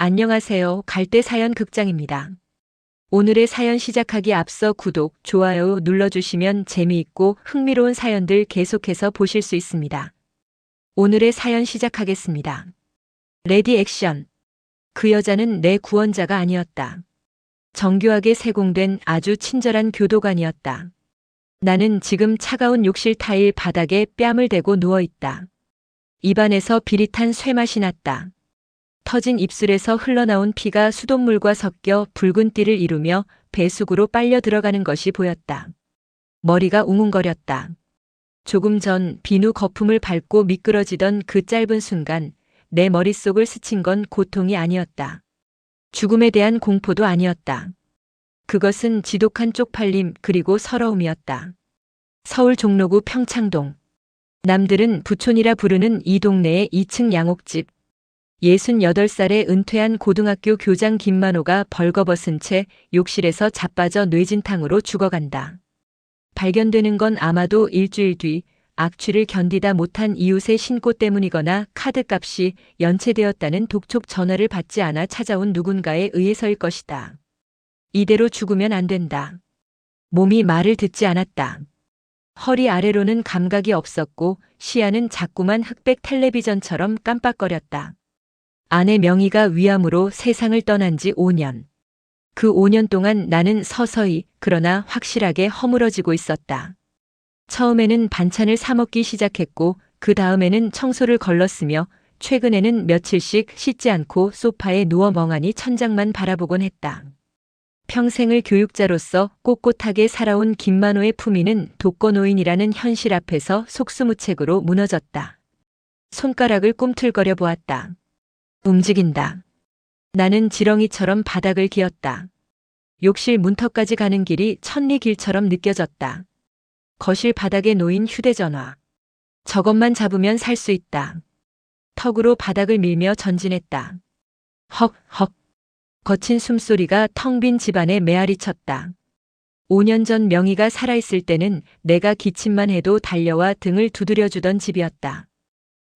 안녕하세요. 갈대사연 극장입니다. 오늘의 사연 시작하기 앞서 구독, 좋아요 눌러주시면 재미있고 흥미로운 사연들 계속해서 보실 수 있습니다. 오늘의 사연 시작하겠습니다. 레디 액션. 그 여자는 내 구원자가 아니었다. 정교하게 세공된 아주 친절한 교도관이었다. 나는 지금 차가운 욕실 타일 바닥에 뺨을 대고 누워있다. 입안에서 비릿한 쇠맛이 났다. 터진 입술에서 흘러나온 피가 수돗물과 섞여 붉은 띠를 이루며 배수구로 빨려 들어가는 것이 보였다. 머리가 웅웅거렸다. 조금 전 비누 거품을 밟고 미끄러지던 그 짧은 순간 내 머릿속을 스친 건 고통이 아니었다. 죽음에 대한 공포도 아니었다. 그것은 지독한 쪽팔림 그리고 서러움이었다. 서울 종로구 평창동. 남들은 부촌이라 부르는 이 동네의 2층 양옥집. 68살의 은퇴한 고등학교 교장 김만호가 벌거벗은 채 욕실에서 자빠져 뇌진탕으로 죽어간다. 발견되는 건 아마도 일주일 뒤 악취를 견디다 못한 이웃의 신고 때문이거나 카드값이 연체되었다는 독촉 전화를 받지 않아 찾아온 누군가에 의해서일 것이다. 이대로 죽으면 안 된다. 몸이 말을 듣지 않았다. 허리 아래로는 감각이 없었고 시야는 자꾸만 흑백 텔레비전처럼 깜빡거렸다. 아내 명희가 위암으로 세상을 떠난 지 5년. 그 5년 동안 나는 서서히 그러나 확실하게 허물어지고 있었다. 처음에는 반찬을 사 먹기 시작했고 그 다음에는 청소를 걸렀으며 최근에는 며칠씩 씻지 않고 소파에 누워 멍하니 천장만 바라보곤 했다. 평생을 교육자로서 꼿꼿하게 살아온 김만호의 품위는 독거노인이라는 현실 앞에서 속수무책으로 무너졌다. 손가락을 꿈틀거려 보았다. 움직인다. 나는 지렁이처럼 바닥을 기었다. 욕실 문턱까지 가는 길이 천리길처럼 느껴졌다. 거실 바닥에 놓인 휴대전화. 저것만 잡으면 살 수 있다. 턱으로 바닥을 밀며 전진했다. 헉헉. 거친 숨소리가 텅 빈 집안에 메아리 쳤다. 5년 전 명희가 살아있을 때는 내가 기침만 해도 달려와 등을 두드려주던 집이었다.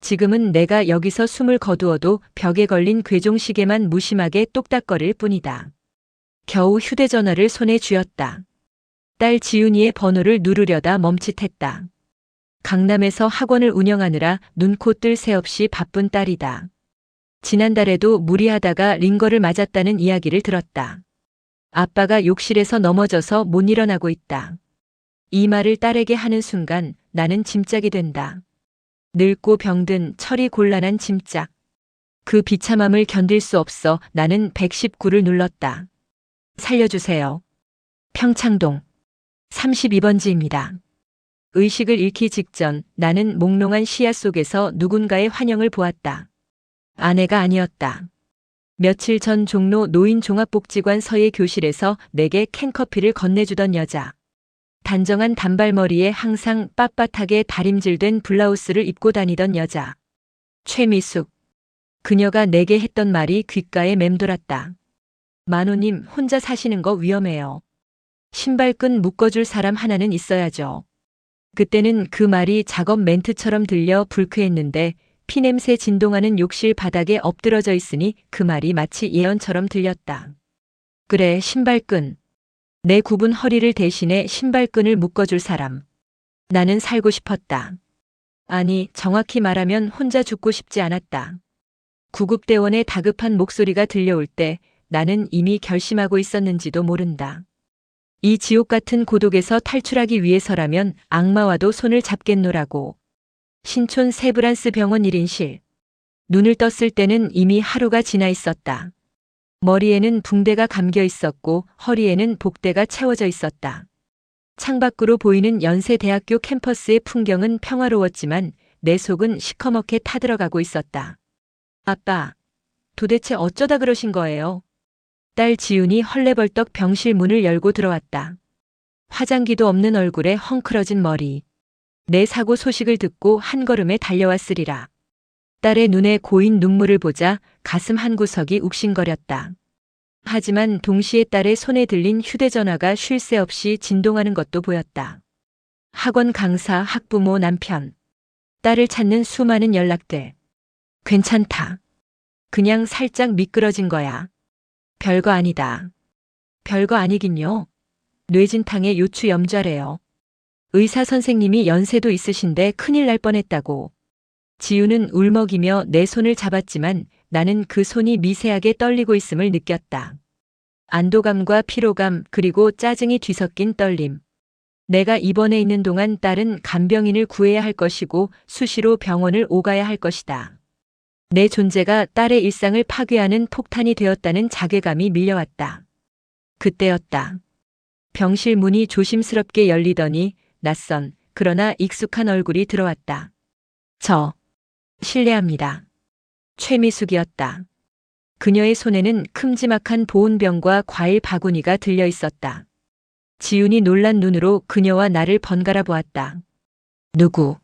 지금은 내가 여기서 숨을 거두어도 벽에 걸린 괴종시계만 무심하게 똑딱거릴 뿐이다. 겨우 휴대전화를 손에 쥐었다. 딸 지윤이의 번호를 누르려다 멈칫했다. 강남에서 학원을 운영하느라 눈코 뜰 새 없이 바쁜 딸이다. 지난달에도 무리하다가 링거를 맞았다는 이야기를 들었다. 아빠가 욕실에서 넘어져서 못 일어나고 있다. 이 말을 딸에게 하는 순간 나는 짐짝이 된다. 늙고 병든 철이 곤란한 짐짝. 그 비참함을 견딜 수 없어 나는 119를 눌렀다. 살려주세요. 평창동 32번지입니다. 의식을 잃기 직전 나는 몽롱한 시야 속에서 누군가의 환영을 보았다. 아내가 아니었다. 며칠 전 종로 노인종합복지관 서예 교실에서 내게 캔커피를 건네주던 여자. 단정한 단발머리에 항상 빳빳하게 다림질된 블라우스를 입고 다니던 여자. 최미숙. 그녀가 내게 했던 말이 귓가에 맴돌았다. 만호님 혼자 사시는 거 위험해요. 신발끈 묶어줄 사람 하나는 있어야죠. 그때는 그 말이 작업 멘트처럼 들려 불쾌했는데 피냄새 진동하는 욕실 바닥에 엎드러져 있으니 그 말이 마치 예언처럼 들렸다. 그래, 신발끈. 내 굽은 허리를 대신해 신발끈을 묶어줄 사람. 나는 살고 싶었다. 아니, 정확히 말하면 혼자 죽고 싶지 않았다. 구급대원의 다급한 목소리가 들려올 때 나는 이미 결심하고 있었는지도 모른다. 이 지옥 같은 고독에서 탈출하기 위해서라면 악마와도 손을 잡겠노라고. 신촌 세브란스 병원 1인실. 눈을 떴을 때는 이미 하루가 지나 있었다. 머리에는 붕대가 감겨 있었고 허리에는 복대가 채워져 있었다. 창밖으로 보이는 연세대학교 캠퍼스의 풍경은 평화로웠지만 내 속은 시커멓게 타들어가고 있었다. 아빠, 도대체 어쩌다 그러신 거예요? 딸 지윤이 헐레벌떡 병실 문을 열고 들어왔다. 화장기도 없는 얼굴에 헝클어진 머리. 내 사고 소식을 듣고 한 걸음에 달려왔으리라. 딸의 눈에 고인 눈물을 보자 가슴 한구석이 욱신거렸다. 하지만 동시에 딸의 손에 들린 휴대전화가 쉴 새 없이 진동하는 것도 보였다. 학원 강사, 학부모, 남편. 딸을 찾는 수많은 연락들. 괜찮다. 그냥 살짝 미끄러진 거야. 별거 아니다. 별거 아니긴요. 뇌진탕에 요추염좌래요. 의사 선생님이 연세도 있으신데 큰일 날 뻔했다고. 지우는 울먹이며 내 손을 잡았지만 나는 그 손이 미세하게 떨리고 있음을 느꼈다. 안도감과 피로감 그리고 짜증이 뒤섞인 떨림. 내가 입원해 있는 동안 딸은 간병인을 구해야 할 것이고 수시로 병원을 오가야 할 것이다. 내 존재가 딸의 일상을 파괴하는 폭탄이 되었다는 자괴감이 밀려왔다. 그때였다. 병실 문이 조심스럽게 열리더니 낯선 그러나 익숙한 얼굴이 들어왔다. 실례합니다. 최미숙이었다. 그녀의 손에는 큼지막한 보온병과 과일 바구니가 들려 있었다. 지훈이 놀란 눈으로 그녀와 나를 번갈아 보았다. 누구?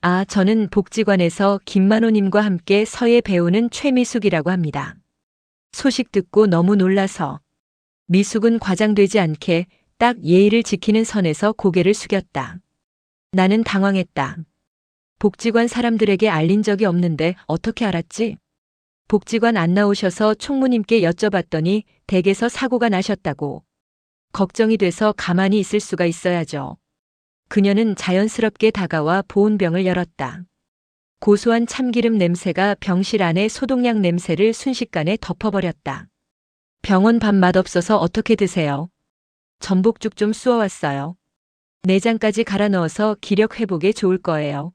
아, 저는 복지관에서 김만호님과 함께 서예 배우는 최미숙이라고 합니다. 소식 듣고 너무 놀라서. 미숙은 과장되지 않게 딱 예의를 지키는 선에서 고개를 숙였다. 나는 당황했다. 복지관 사람들에게 알린 적이 없는데 어떻게 알았지? 복지관 안 나오셔서 총무님께 여쭤봤더니 댁에서 사고가 나셨다고. 걱정이 돼서 가만히 있을 수가 있어야죠. 그녀는 자연스럽게 다가와 보온병을 열었다. 고소한 참기름 냄새가 병실 안에 소독약 냄새를 순식간에 덮어버렸다. 병원 밥 맛없어서 어떻게 드세요? 전복죽 좀 쑤어왔어요. 내장까지 갈아 넣어서 기력 회복에 좋을 거예요.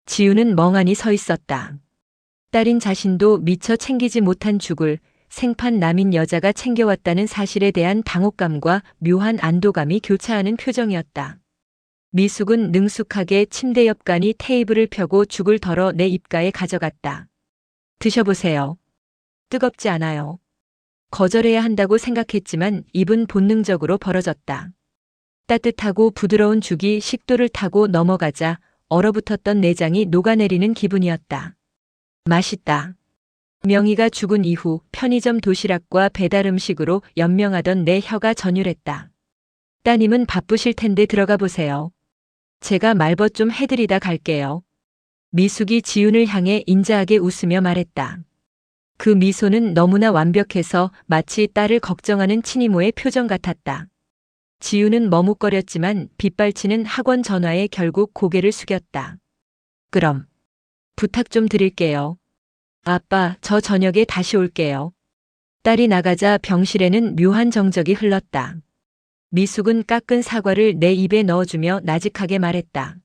지우는 멍하니 서 있었다. 딸인 자신도 미처 챙기지 못한 죽을 생판 남인 여자가 챙겨왔다는 사실에 대한 당혹감과 묘한 안도감이 교차하는 표정이었다. 미숙은 능숙하게 침대 옆간이 테이블을 펴고 죽을 덜어 내 입가에 가져갔다. 드셔보세요. 뜨겁지 않아요. 거절해야 한다고 생각했지만 입은 본능적으로 벌어졌다. 따뜻하고 부드러운 죽이 식도를 타고 넘어가자 얼어붙었던 내장이 녹아내리는 기분이었다. 맛있다. 명희가 죽은 이후 편의점 도시락과 배달 음식으로 연명하던 내 혀가 전율했다. 따님은 바쁘실 텐데 들어가 보세요. 제가 말벗 좀 해드리다 갈게요. 미숙이 지훈을 향해 인자하게 웃으며 말했다. 그 미소는 너무나 완벽해서 마치 딸을 걱정하는 친이모의 표정 같았다. 지훈은 머뭇거렸지만 빗발치는 학원 전화에 결국 고개를 숙였다. 그럼 부탁 좀 드릴게요. 아빠, 저 저녁에 다시 올게요. 딸이 나가자 병실에는 묘한 정적이 흘렀다. 미숙은 깎은 사과를 내 입에 넣어주며 나직하게 말했다.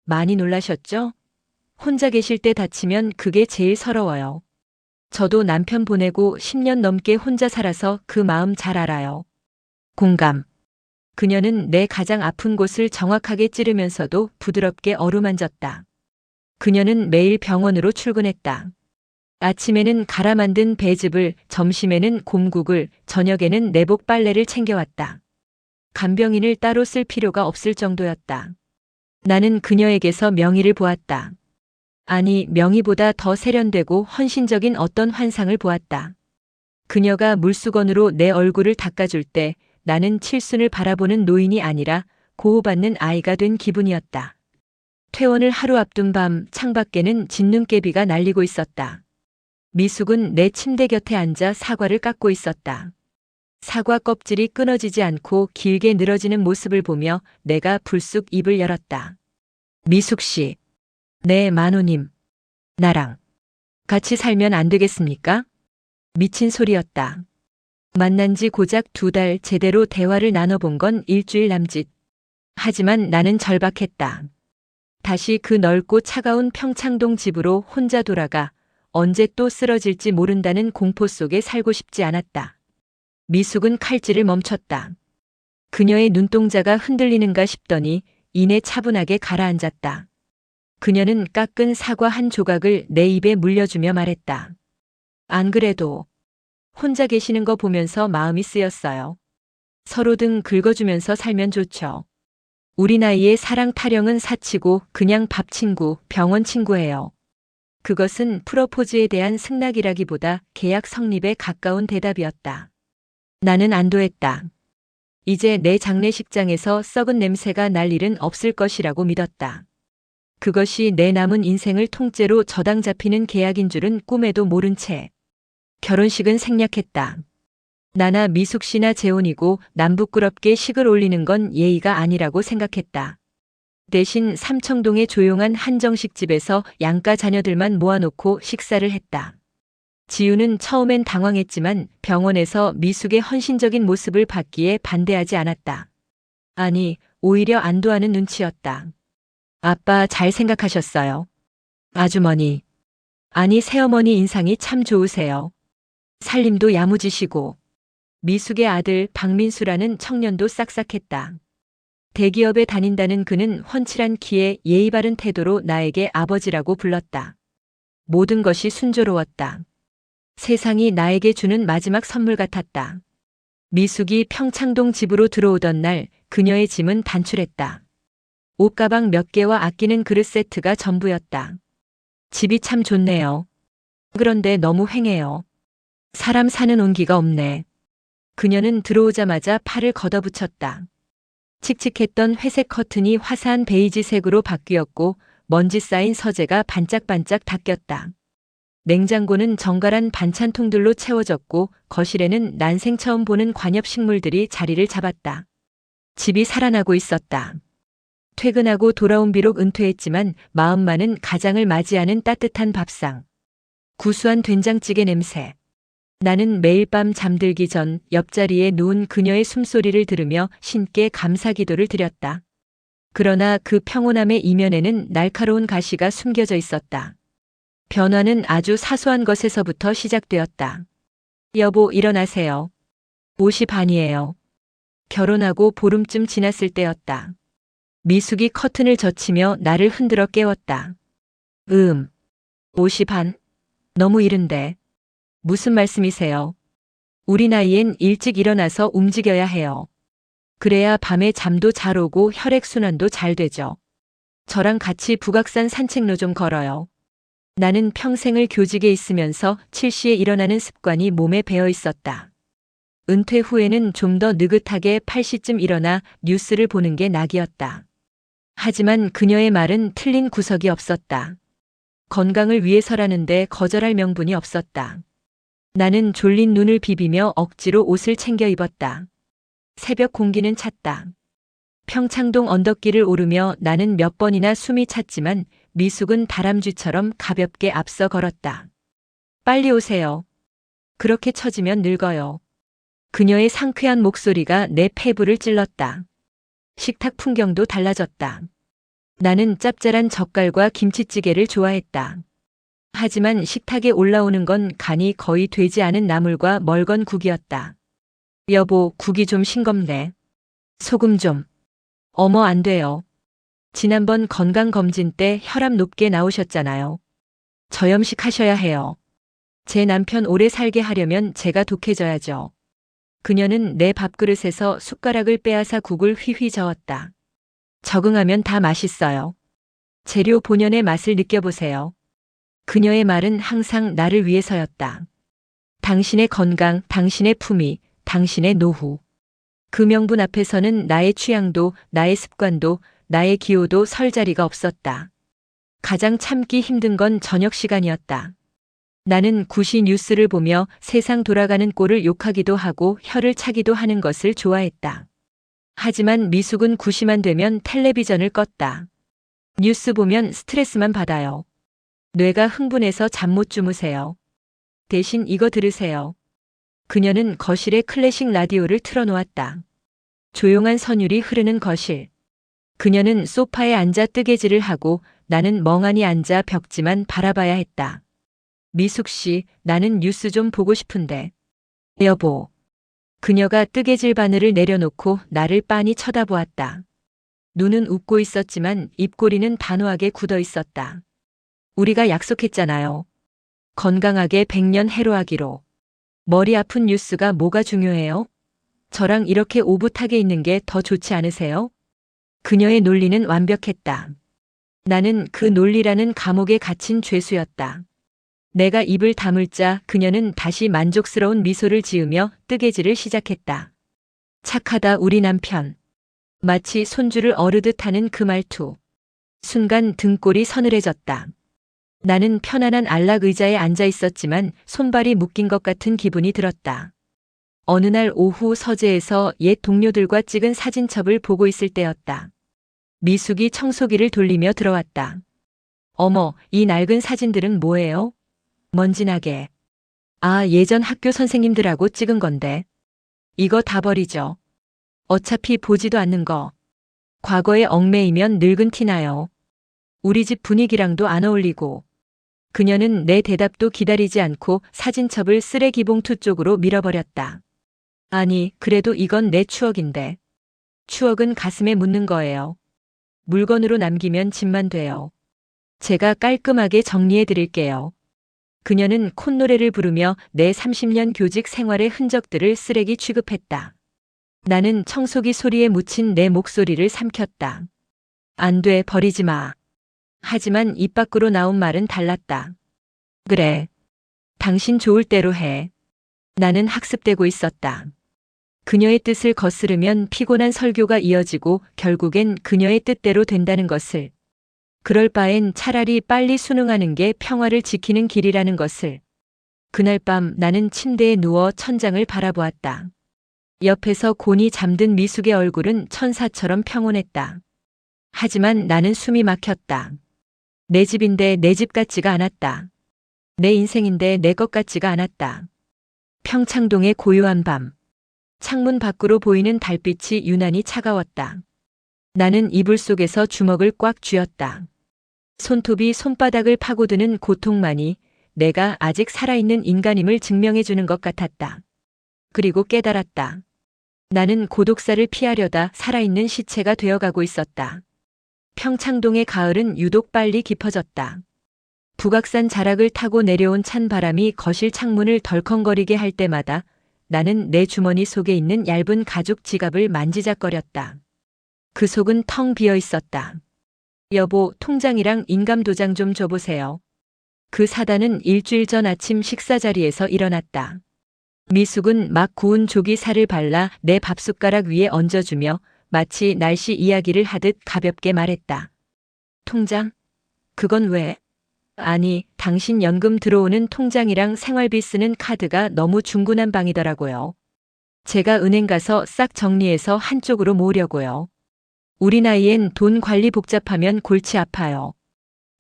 많이 놀라셨죠? 혼자 계실 때 다치면 그게 제일 서러워요. 저도 남편 보내고 10년 넘게 혼자 살아서 그 마음 잘 알아요. 공감. 그녀는 내 가장 아픈 곳을 정확하게 찌르면서도 부드럽게 어루만졌다. 그녀는 매일 병원으로 출근했다. 아침에는 갈아 만든 배즙을, 점심에는 곰국을, 저녁에는 내복 빨래를 챙겨왔다. 간병인을 따로 쓸 필요가 없을 정도였다. 나는 그녀에게서 명희를 보았다. 아니, 명희보다 더 세련되고 헌신적인 어떤 환상을 보았다. 그녀가 물수건으로 내 얼굴을 닦아줄 때 나는 칠순을 바라보는 노인이 아니라 보호받는 아이가 된 기분이었다. 퇴원을 하루 앞둔 밤 창밖에는 진눈깨비가 날리고 있었다. 미숙은 내 침대 곁에 앉아 사과를 깎고 있었다. 사과 껍질이 끊어지지 않고 길게 늘어지는 모습을 보며 내가 불쑥 입을 열었다. 미숙 씨. 네, 만호님. 나랑 같이 살면 안 되겠습니까? 미친 소리였다. 만난 지 고작 2달, 제대로 대화를 나눠본 건 일주일 남짓. 하지만 나는 절박했다. 다시 그 넓고 차가운 평창동 집으로 혼자 돌아가 언제 또 쓰러질지 모른다는 공포 속에 살고 싶지 않았다. 미숙은 칼질을 멈췄다. 그녀의 눈동자가 흔들리는가 싶더니 이내 차분하게 가라앉았다. 그녀는 깎은 사과 한 조각을 내 입에 물려주며 말했다. 안 그래도 혼자 계시는 거 보면서 마음이 쓰였어요. 서로 등 긁어주면서 살면 좋죠. 우리 나이에 사랑 타령은 사치고 그냥 밥 친구, 병원 친구예요. 그것은 프로포즈에 대한 승낙이라기보다 계약 성립에 가까운 대답이었다. 나는 안도했다. 이제 내 장례식장에서 썩은 냄새가 날 일은 없을 것이라고 믿었다. 그것이 내 남은 인생을 통째로 저당 잡히는 계약인 줄은 꿈에도 모른 채. 결혼식은 생략했다. 나나 미숙 씨나 재혼이고 남부끄럽게 식을 올리는 건 예의가 아니라고 생각했다. 대신 삼청동의 조용한 한정식 집에서 양가 자녀들만 모아놓고 식사를 했다. 지우는 처음엔 당황했지만 병원에서 미숙의 헌신적인 모습을 봤기에 반대하지 않았다. 아니, 오히려 안도하는 눈치였다. 아빠 잘 생각하셨어요. 아주머니. 아니, 새어머니 인상이 참 좋으세요. 살림도 야무지시고. 미숙의 아들 박민수라는 청년도 싹싹했다. 대기업에 다닌다는 그는 훤칠한 키에 예의 바른 태도로 나에게 아버지라고 불렀다. 모든 것이 순조로웠다. 세상이 나에게 주는 마지막 선물 같았다. 미숙이 평창동 집으로 들어오던 날 그녀의 짐은 단출했다. 옷가방 몇 개와 아끼는 그릇 세트가 전부였다. 집이 참 좋네요. 그런데 너무 휑해요. 사람 사는 온기가 없네. 그녀는 들어오자마자 팔을 걷어붙였다. 칙칙했던 회색 커튼이 화사한 베이지색으로 바뀌었고 먼지 쌓인 서재가 반짝반짝 닦였다. 냉장고는 정갈한 반찬통들로 채워졌고 거실에는 난생 처음 보는 관엽식물들이 자리를 잡았다. 집이 살아나고 있었다. 퇴근하고 돌아온 비록 은퇴했지만 마음만은 가장을 맞이하는 따뜻한 밥상. 구수한 된장찌개 냄새. 나는 매일 밤 잠들기 전 옆자리에 누운 그녀의 숨소리를 들으며 신께 감사기도를 드렸다. 그러나 그 평온함의 이면에는 날카로운 가시가 숨겨져 있었다. 변화는 아주 사소한 것에서부터 시작되었다. 여보, 일어나세요. 5시 반이에요. 결혼하고 보름쯤 지났을 때였다. 미숙이 커튼을 젖히며 나를 흔들어 깨웠다. 5시 반? 너무 이른데. 무슨 말씀이세요? 우리 나이엔 일찍 일어나서 움직여야 해요. 그래야 밤에 잠도 잘 오고 혈액순환도 잘 되죠. 저랑 같이 북악산 산책로 좀 걸어요. 나는 평생을 교직에 있으면서 7시에 일어나는 습관이 몸에 배어 있었다. 은퇴 후에는 좀 더 느긋하게 8시쯤 일어나 뉴스를 보는 게 낙이었다. 하지만 그녀의 말은 틀린 구석이 없었다. 건강을 위해서라는데 거절할 명분이 없었다. 나는 졸린 눈을 비비며 억지로 옷을 챙겨 입었다. 새벽 공기는 찼다. 평창동 언덕길을 오르며 나는 몇 번이나 숨이 찼지만 미숙은 다람쥐처럼 가볍게 앞서 걸었다. 빨리 오세요. 그렇게 처지면 늙어요. 그녀의 상쾌한 목소리가 내 폐부를 찔렀다. 식탁 풍경도 달라졌다. 나는 짭짤한 젓갈과 김치찌개를 좋아했다. 하지만 식탁에 올라오는 건 간이 거의 되지 않은 나물과 멀건 국이었다. 여보, 국이 좀 싱겁네. 소금 좀. 어머, 안 돼요. 지난번 건강검진 때 혈압 높게 나오셨잖아요. 저염식 하셔야 해요. 제 남편 오래 살게 하려면 제가 독해져야죠. 그녀는 내 밥그릇에서 숟가락을 빼앗아 국을 휘휘 저었다. 적응하면 다 맛있어요. 재료 본연의 맛을 느껴보세요. 그녀의 말은 항상 나를 위해서였다. 당신의 건강, 당신의 품위, 당신의 노후. 그 명분 앞에서는 나의 취향도, 나의 습관도, 나의 기호도 설 자리가 없었다. 가장 참기 힘든 건 저녁 시간이었다. 나는 구시 뉴스를 보며 세상 돌아가는 꼴을 욕하기도 하고 혀를 차기도 하는 것을 좋아했다. 하지만 미숙은 구시만 되면 텔레비전을 껐다. 뉴스 보면 스트레스만 받아요. 뇌가 흥분해서 잠 못 주무세요. 대신 이거 들으세요. 그녀는 거실에 클래식 라디오를 틀어놓았다. 조용한 선율이 흐르는 거실. 그녀는 소파에 앉아 뜨개질을 하고 나는 멍하니 앉아 벽지만 바라봐야 했다. 미숙 씨, 나는 뉴스 좀 보고 싶은데. 여보. 그녀가 뜨개질 바늘을 내려놓고 나를 빤히 쳐다보았다. 눈은 웃고 있었지만 입꼬리는 단호하게 굳어 있었다. 우리가 약속했잖아요. 건강하게 100년 해로하기로. 머리 아픈 뉴스가 뭐가 중요해요? 저랑 이렇게 오붓하게 있는 게 더 좋지 않으세요? 그녀의 논리는 완벽했다. 나는 그 논리라는 감옥에 갇힌 죄수였다. 내가 입을 다물자 그녀는 다시 만족스러운 미소를 지으며 뜨개질을 시작했다. 착하다 우리 남편. 마치 손주를 어르듯 하는 그 말투. 순간 등골이 서늘해졌다. 나는 편안한 안락 의자에 앉아 있었지만 손발이 묶인 것 같은 기분이 들었다. 어느 날 오후 서재에서 옛 동료들과 찍은 사진첩을 보고 있을 때였다. 미숙이 청소기를 돌리며 들어왔다. 어머, 이 낡은 사진들은 뭐예요? 먼지나게. 아, 예전 학교 선생님들하고 찍은 건데. 이거 다 버리죠. 어차피 보지도 않는 거. 과거에 얽매이면 늙은 티 나요. 우리 집 분위기랑도 안 어울리고. 그녀는 내 대답도 기다리지 않고 사진첩을 쓰레기 봉투 쪽으로 밀어버렸다. 아니, 그래도 이건 내 추억인데. 추억은 가슴에 묻는 거예요. 물건으로 남기면 짐만 돼요. 제가 깔끔하게 정리해 드릴게요. 그녀는 콧노래를 부르며 내 30년 교직 생활의 흔적들을 쓰레기 취급했다. 나는 청소기 소리에 묻힌 내 목소리를 삼켰다. 안 돼, 버리지 마. 하지만 입 밖으로 나온 말은 달랐다. 그래. 당신 좋을 대로 해. 나는 학습되고 있었다. 그녀의 뜻을 거스르면 피곤한 설교가 이어지고 결국엔 그녀의 뜻대로 된다는 것을. 그럴 바엔 차라리 빨리 수능하는 게 평화를 지키는 길이라는 것을. 그날 밤 나는 침대에 누워 천장을 바라보았다. 옆에서 곤히 잠든 미숙의 얼굴은 천사처럼 평온했다. 하지만 나는 숨이 막혔다. 내 집인데 내 집 같지가 않았다. 내 인생인데 내 것 같지가 않았다. 평창동의 고요한 밤. 창문 밖으로 보이는 달빛이 유난히 차가웠다. 나는 이불 속에서 주먹을 꽉 쥐었다. 손톱이 손바닥을 파고드는 고통만이 내가 아직 살아있는 인간임을 증명해주는 것 같았다. 그리고 깨달았다. 나는 고독사를 피하려다 살아있는 시체가 되어가고 있었다. 평창동의 가을은 유독 빨리 깊어졌다. 북악산 자락을 타고 내려온 찬 바람이 거실 창문을 덜컹거리게 할 때마다 나는 내 주머니 속에 있는 얇은 가죽 지갑을 만지작거렸다. 그 속은 텅 비어 있었다. 여보, 통장이랑 인감도장 좀 줘보세요. 그 사단은 일주일 전 아침 식사 자리에서 일어났다. 미숙은 막 구운 조기 살을 발라 내 밥숟가락 위에 얹어주며 마치 날씨 이야기를 하듯 가볍게 말했다. 통장? 그건 왜? 아니, 당신 연금 들어오는 통장이랑 생활비 쓰는 카드가 너무 중구난 방이더라고요. 제가 은행 가서 싹 정리해서 한쪽으로 모으려고요. 우리 나이엔 돈 관리 복잡하면 골치 아파요.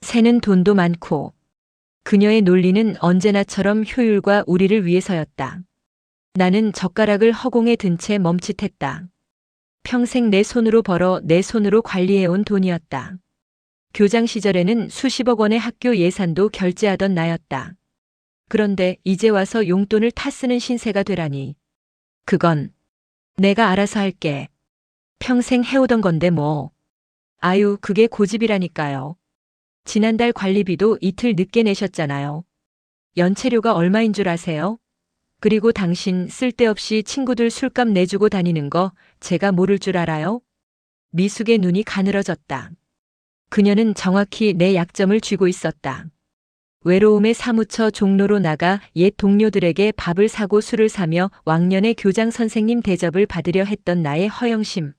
새는 돈도 많고. 그녀의 논리는 언제나처럼 효율과 우리를 위해서였다. 나는 젓가락을 허공에 든 채 멈칫했다. 평생 내 손으로 벌어 내 손으로 관리해온 돈이었다. 교장 시절에는 수십억 원의 학교 예산도 결제하던 나였다. 그런데 이제 와서 용돈을 타 쓰는 신세가 되라니. 그건 내가 알아서 할게. 평생 해오던 건데 뭐. 아유, 그게 고집이라니까요. 지난달 관리비도 이틀 늦게 내셨잖아요. 연체료가 얼마인 줄 아세요? 그리고 당신 쓸데없이 친구들 술값 내주고 다니는 거 제가 모를 줄 알아요? 미숙의 눈이 가늘어졌다. 그녀는 정확히 내 약점을 쥐고 있었다. 외로움에 사무쳐 종로로 나가 옛 동료들에게 밥을 사고 술을 사며 왕년의 교장 선생님 대접을 받으려 했던 나의 허영심.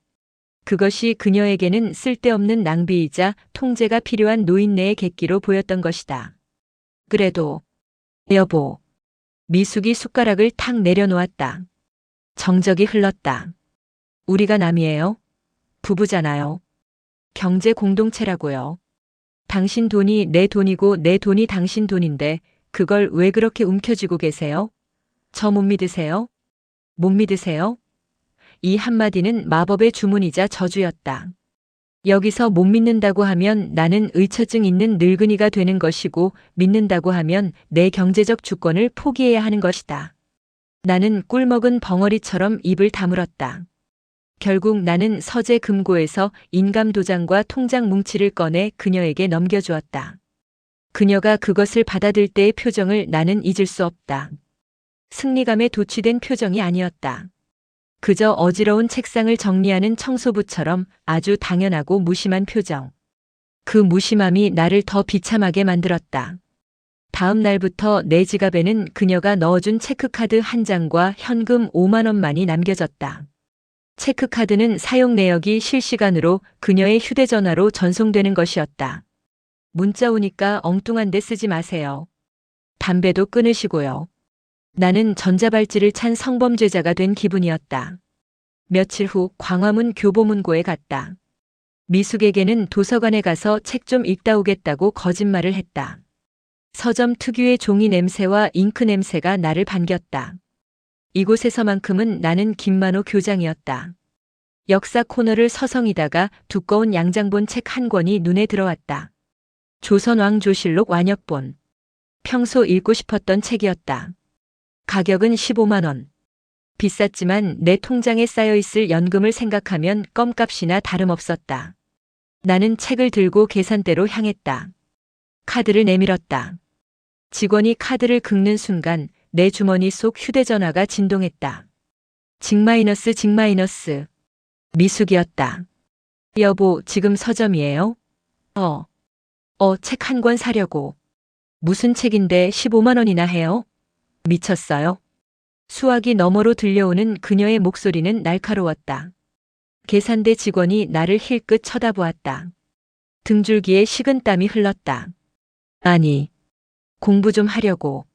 그것이 그녀에게는 쓸데없는 낭비이자 통제가 필요한 노인네의 객기로 보였던 것이다. 그래도 여보. 미숙이 숟가락을 탁 내려놓았다. 정적이 흘렀다. 우리가 남이에요? 부부잖아요. 경제 공동체라고요. 당신 돈이 내 돈이고 내 돈이 당신 돈인데 그걸 왜 그렇게 움켜쥐고 계세요? 저 못 믿으세요? 못 믿으세요? 이 한마디는 마법의 주문이자 저주였다. 여기서 못 믿는다고 하면 나는 의처증 있는 늙은이가 되는 것이고 믿는다고 하면 내 경제적 주권을 포기해야 하는 것이다. 나는 꿀먹은 벙어리처럼 입을 다물었다. 결국 나는 서재 금고에서 인감도장과 통장 뭉치를 꺼내 그녀에게 넘겨주었다. 그녀가 그것을 받아들 때의 표정을 나는 잊을 수 없다. 승리감에 도취된 표정이 아니었다. 그저 어지러운 책상을 정리하는 청소부처럼 아주 당연하고 무심한 표정. 그 무심함이 나를 더 비참하게 만들었다. 다음 날부터 내 지갑에는 그녀가 넣어준 체크카드 한 장과 현금 5만 원만이 남겨졌다. 체크카드는 사용 내역이 실시간으로 그녀의 휴대전화로 전송되는 것이었다. 문자 오니까 엉뚱한 데 쓰지 마세요. 담배도 끊으시고요. 나는 전자발찌를 찬 성범죄자가 된 기분이었다. 며칠 후 광화문 교보문고에 갔다. 미숙에게는 도서관에 가서 책 좀 읽다 오겠다고 거짓말을 했다. 서점 특유의 종이 냄새와 잉크 냄새가 나를 반겼다. 이곳에서만큼은 나는 김만호 교장이었다. 역사 코너를 서성이다가 두꺼운 양장본 책 한 권이 눈에 들어왔다. 조선왕조실록 완역본. 평소 읽고 싶었던 책이었다. 가격은 15만 원. 비쌌지만 내 통장에 쌓여있을 연금을 생각하면 껌값이나 다름없었다. 나는 책을 들고 계산대로 향했다. 카드를 내밀었다. 직원이 카드를 긁는 순간 내 주머니 속 휴대전화가 진동했다. 직-직-. 미숙이었다. 여보, 지금 서점이에요? 책 한 권 사려고. 무슨 책인데 15만 원이나 해요? 미쳤어요? 수화기 너머로 들려오는 그녀의 목소리는 날카로웠다. 계산대 직원이 나를 힐끗 쳐다보았다. 등줄기에 식은땀이 흘렀다. 아니, 공부 좀 하려고.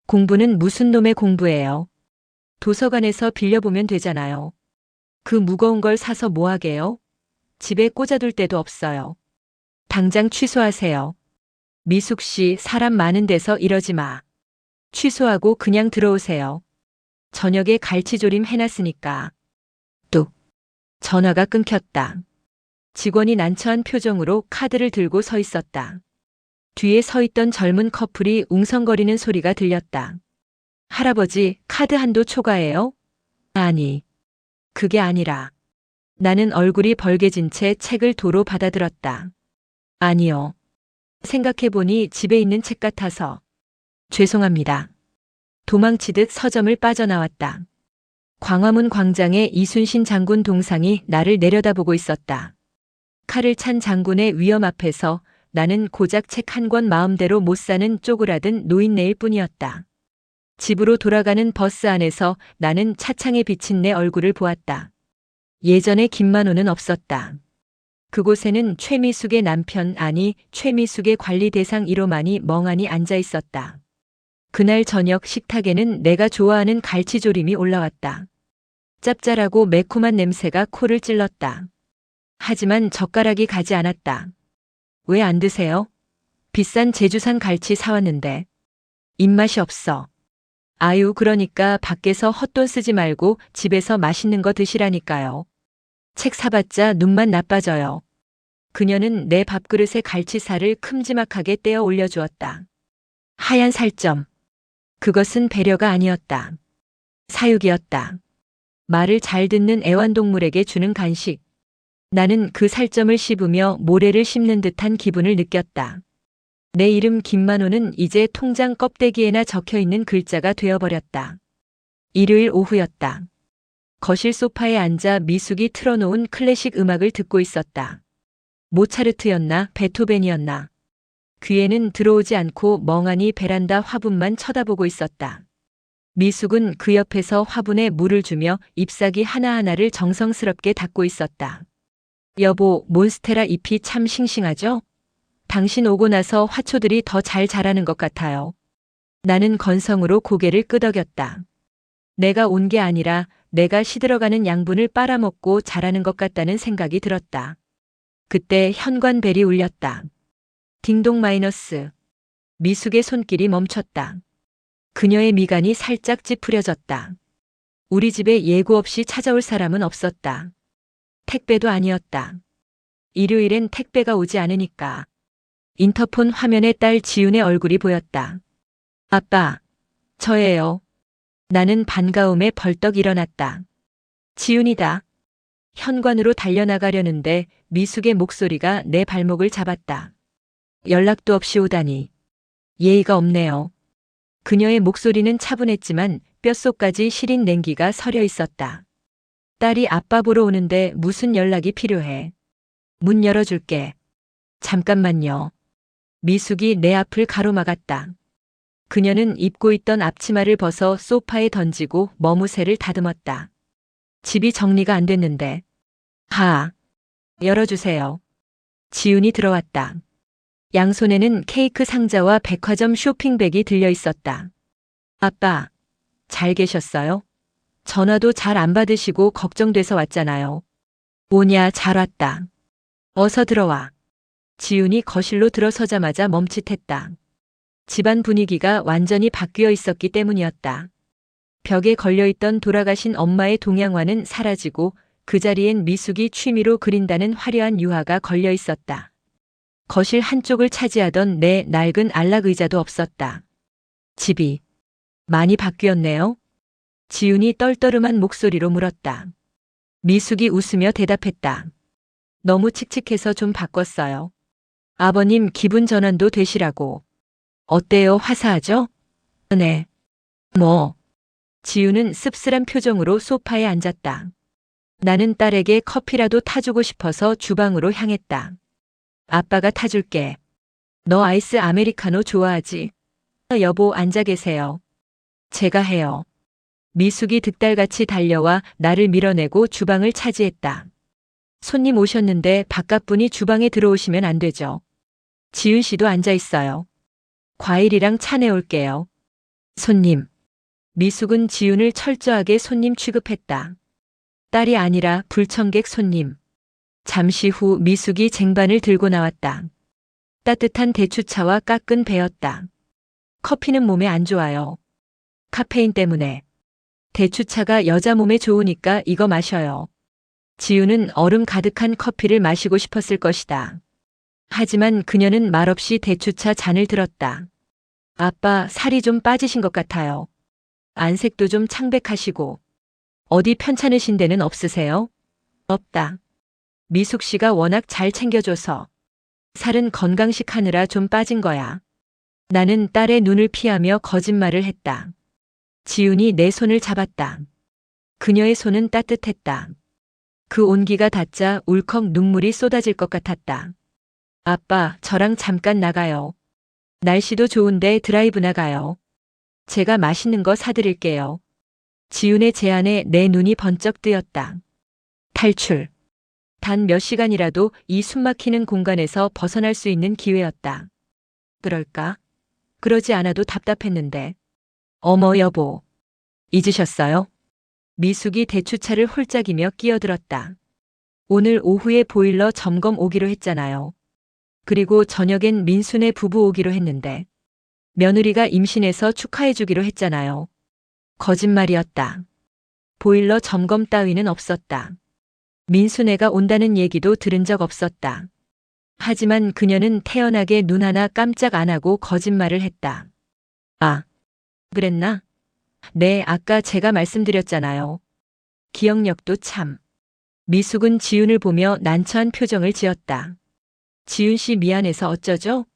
공부는 무슨 놈의 공부예요? 도서관에서 빌려보면 되잖아요. 그 무거운 걸 사서 뭐 하게요? 집에 꽂아둘 데도 없어요. 당장 취소하세요. 미숙 씨, 사람 많은 데서 이러지 마. 취소하고 그냥 들어오세요. 저녁에 갈치조림 해놨으니까. 뚝. 전화가 끊겼다. 직원이 난처한 표정으로 카드를 들고 서 있었다. 뒤에 서 있던 젊은 커플이 웅성거리는 소리가 들렸다. 할아버지, 카드 한도 초과해요? 아니, 그게 아니라. 나는 얼굴이 벌개진 채 책을 도로 받아들었다. 아니요. 생각해보니 집에 있는 책 같아서. 죄송합니다. 도망치듯 서점을 빠져나왔다. 광화문 광장에 이순신 장군 동상이 나를 내려다보고 있었다. 칼을 찬 장군의 위엄 앞에서 나는 고작 책 한 권 마음대로 못 사는 쪼그라든 노인네일 뿐이었다. 집으로 돌아가는 버스 안에서 나는 차창에 비친 내 얼굴을 보았다. 예전의 김만호는 없었다. 그곳에는 최미숙의 남편, 아니 최미숙의 관리 대상 1호만이 멍하니 앉아 있었다. 그날 저녁 식탁에는 내가 좋아하는 갈치조림이 올라왔다. 짭짤하고 매콤한 냄새가 코를 찔렀다. 하지만 젓가락이 가지 않았다. 왜 안 드세요? 비싼 제주산 갈치 사왔는데. 입맛이 없어. 아유, 그러니까 밖에서 헛돈 쓰지 말고 집에서 맛있는 거 드시라니까요. 책 사봤자 눈만 나빠져요. 그녀는 내 밥그릇에 갈치살을 큼지막하게 떼어 올려주었다. 하얀 살점. 그것은 배려가 아니었다. 사육이었다. 말을 잘 듣는 애완동물에게 주는 간식. 나는 그 살점을 씹으며 모래를 씹는 듯한 기분을 느꼈다. 내 이름 김만호는 이제 통장 껍데기에나 적혀있는 글자가 되어버렸다. 일요일 오후였다. 거실 소파에 앉아 미숙이 틀어놓은 클래식 음악을 듣고 있었다. 모차르트였나 베토벤이었나. 귀에는 들어오지 않고 멍하니 베란다 화분만 쳐다보고 있었다. 미숙은 그 옆에서 화분에 물을 주며 잎사귀 하나하나를 정성스럽게 닦고 있었다. 여보, 몬스테라 잎이 참 싱싱하죠? 당신 오고 나서 화초들이 더 잘 자라는 것 같아요. 나는 건성으로 고개를 끄덕였다. 내가 온 게 아니라 내가 시들어가는 양분을 빨아먹고 자라는 것 같다는 생각이 들었다. 그때 현관벨이 울렸다. 딩동 마이너스. 미숙의 손길이 멈췄다. 그녀의 미간이 살짝 찌푸려졌다. 우리 집에 예고 없이 찾아올 사람은 없었다. 택배도 아니었다. 일요일엔 택배가 오지 않으니까. 인터폰 화면에 딸 지윤의 얼굴이 보였다. 아빠, 저예요. 나는 반가움에 벌떡 일어났다. 지윤이다. 현관으로 달려나가려는데 미숙의 목소리가 내 발목을 잡았다. 연락도 없이 오다니. 예의가 없네요. 그녀의 목소리는 차분했지만 뼛속까지 시린 냉기가 서려 있었다. 딸이 아빠 보러 오는데 무슨 연락이 필요해. 문 열어줄게. 잠깐만요. 미숙이 내 앞을 가로막았다. 그녀는 입고 있던 앞치마를 벗어 소파에 던지고 머무새를 다듬었다. 집이 정리가 안 됐는데. 하. 열어주세요. 지훈이 들어왔다. 양손에는 케이크 상자와 백화점 쇼핑백이 들려 있었다. 아빠, 잘 계셨어요? 전화도 잘 안 받으시고 걱정돼서 왔잖아요. 뭐냐, 잘 왔다. 어서 들어와. 지훈이 거실로 들어서자마자 멈칫했다. 집안 분위기가 완전히 바뀌어 있었기 때문이었다. 벽에 걸려있던 돌아가신 엄마의 동양화는 사라지고 그 자리엔 미숙이 취미로 그린다는 화려한 유화가 걸려 있었다. 거실 한쪽을 차지하던 내 낡은 안락 의자도 없었다. 집이 많이 바뀌었네요. 지훈이 떨떠름한 목소리로 물었다. 미숙이 웃으며 대답했다. 너무 칙칙해서 좀 바꿨어요. 아버님 기분 전환도 되시라고. 어때요, 화사하죠? 네. 뭐. 지훈은 씁쓸한 표정으로 소파에 앉았다. 나는 딸에게 커피라도 타주고 싶어서 주방으로 향했다. 아빠가 타줄게. 너 아이스 아메리카노 좋아하지? 여보, 앉아 계세요. 제가 해요. 미숙이 득달같이 달려와 나를 밀어내고 주방을 차지했다. 손님 오셨는데 바깥분이 주방에 들어오시면 안 되죠. 지훈 씨도 앉아 있어요. 과일이랑 차 내올게요. 손님. 미숙은 지훈을 철저하게 손님 취급했다. 딸이 아니라 불청객 손님. 잠시 후 미숙이 쟁반을 들고 나왔다. 따뜻한 대추차와 깎은 배였다. 커피는 몸에 안 좋아요. 카페인 때문에. 대추차가 여자 몸에 좋으니까 이거 마셔요. 지훈은 얼음 가득한 커피를 마시고 싶었을 것이다. 하지만 그녀는 말없이 대추차 잔을 들었다. 아빠, 살이 좀 빠지신 것 같아요. 안색도 좀 창백하시고. 어디 편찮으신 데는 없으세요? 없다. 미숙 씨가 워낙 잘 챙겨줘서. 살은 건강식 하느라 좀 빠진 거야. 나는 딸의 눈을 피하며 거짓말을 했다. 지훈이 내 손을 잡았다. 그녀의 손은 따뜻했다. 그 온기가 닿자 울컥 눈물이 쏟아질 것 같았다. 아빠, 저랑 잠깐 나가요. 날씨도 좋은데 드라이브 나가요. 제가 맛있는 거 사드릴게요. 지훈의 제안에 내 눈이 번쩍 뜨였다. 탈출. 단 몇 시간이라도 이 숨막히는 공간에서 벗어날 수 있는 기회였다. 그럴까? 그러지 않아도 답답했는데. 어머 여보. 잊으셨어요? 미숙이 대추차를 홀짝이며 끼어들었다. 오늘 오후에 보일러 점검 오기로 했잖아요. 그리고 저녁엔 민수네 부부 오기로 했는데. 며느리가 임신해서 축하해주기로 했잖아요. 거짓말이었다. 보일러 점검 따위는 없었다. 민수네가 온다는 얘기도 들은 적 없었다. 하지만 그녀는 태연하게 눈 하나 깜짝 안 하고 거짓말을 했다. 아, 그랬나? 네, 아까 제가 말씀드렸잖아요. 기억력도 참. 미숙은 지훈을 보며 난처한 표정을 지었다. 지훈 씨 미안해서 어쩌죠?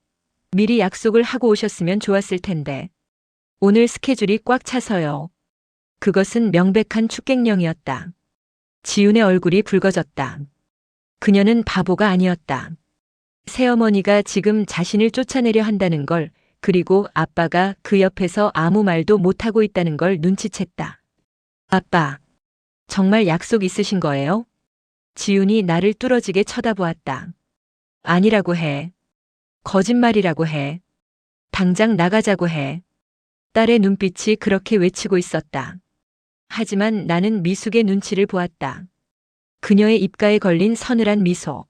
미리 약속을 하고 오셨으면 좋았을 텐데. 오늘 스케줄이 꽉 차서요. 그것은 명백한 축객령이었다. 지훈의 얼굴이 붉어졌다. 그녀는 바보가 아니었다. 새어머니가 지금 자신을 쫓아내려 한다는 걸, 그리고 아빠가 그 옆에서 아무 말도 못하고 있다는 걸 눈치챘다. 아빠, 정말 약속 있으신 거예요? 지훈이 나를 뚫어지게 쳐다보았다. 아니라고 해. 거짓말이라고 해. 당장 나가자고 해. 딸의 눈빛이 그렇게 외치고 있었다. 하지만 나는 미숙의 눈치를 보았다. 그녀의 입가에 걸린 서늘한 미소.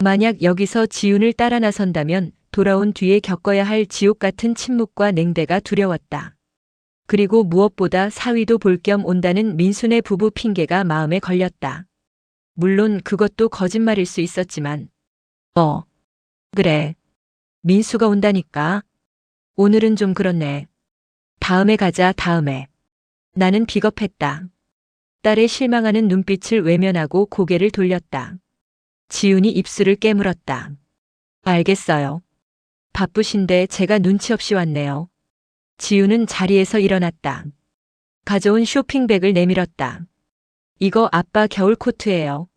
만약 여기서 지훈을 따라 나선다면 돌아온 뒤에 겪어야 할 지옥 같은 침묵과 냉대가 두려웠다. 그리고 무엇보다 사위도 볼 겸 온다는 민수네 부부 핑계가 마음에 걸렸다. 물론 그것도 거짓말일 수 있었지만. 그래. 민수가 온다니까. 오늘은 좀 그렇네. 다음에 가자, 다음에. 나는 비겁했다. 딸의 실망하는 눈빛을 외면하고 고개를 돌렸다. 지훈이 입술을 깨물었다. 알겠어요. 바쁘신데 제가 눈치 없이 왔네요. 지훈은 자리에서 일어났다. 가져온 쇼핑백을 내밀었다. 이거 아빠 겨울 코트예요.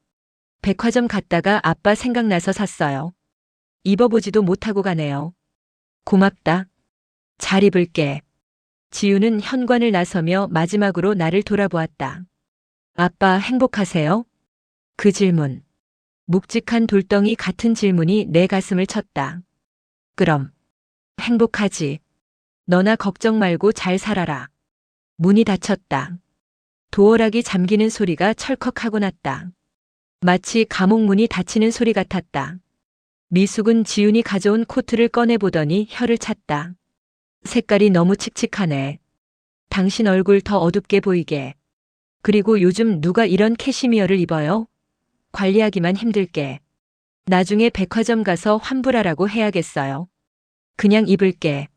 백화점 갔다가 아빠 생각나서 샀어요. 입어보지도 못하고 가네요. 고맙다. 잘 입을게. 지훈은 현관을 나서며 마지막으로 나를 돌아보았다. 아빠 행복하세요? 그 질문. 묵직한 돌덩이 같은 질문이 내 가슴을 쳤다. 그럼. 행복하지. 너나 걱정 말고 잘 살아라. 문이 닫혔다. 도어락이 잠기는 소리가 철컥하고 났다. 마치 감옥 문이 닫히는 소리 같았다. 미숙은 지훈이 가져온 코트를 꺼내보더니 혀를 찼다. 색깔이 너무 칙칙하네. 당신 얼굴 더 어둡게 보이게. 그리고 요즘 누가 이런 캐시미어를 입어요? 관리하기만 힘들게. 나중에 백화점 가서 환불하라고 해야겠어요. 그냥 입을게.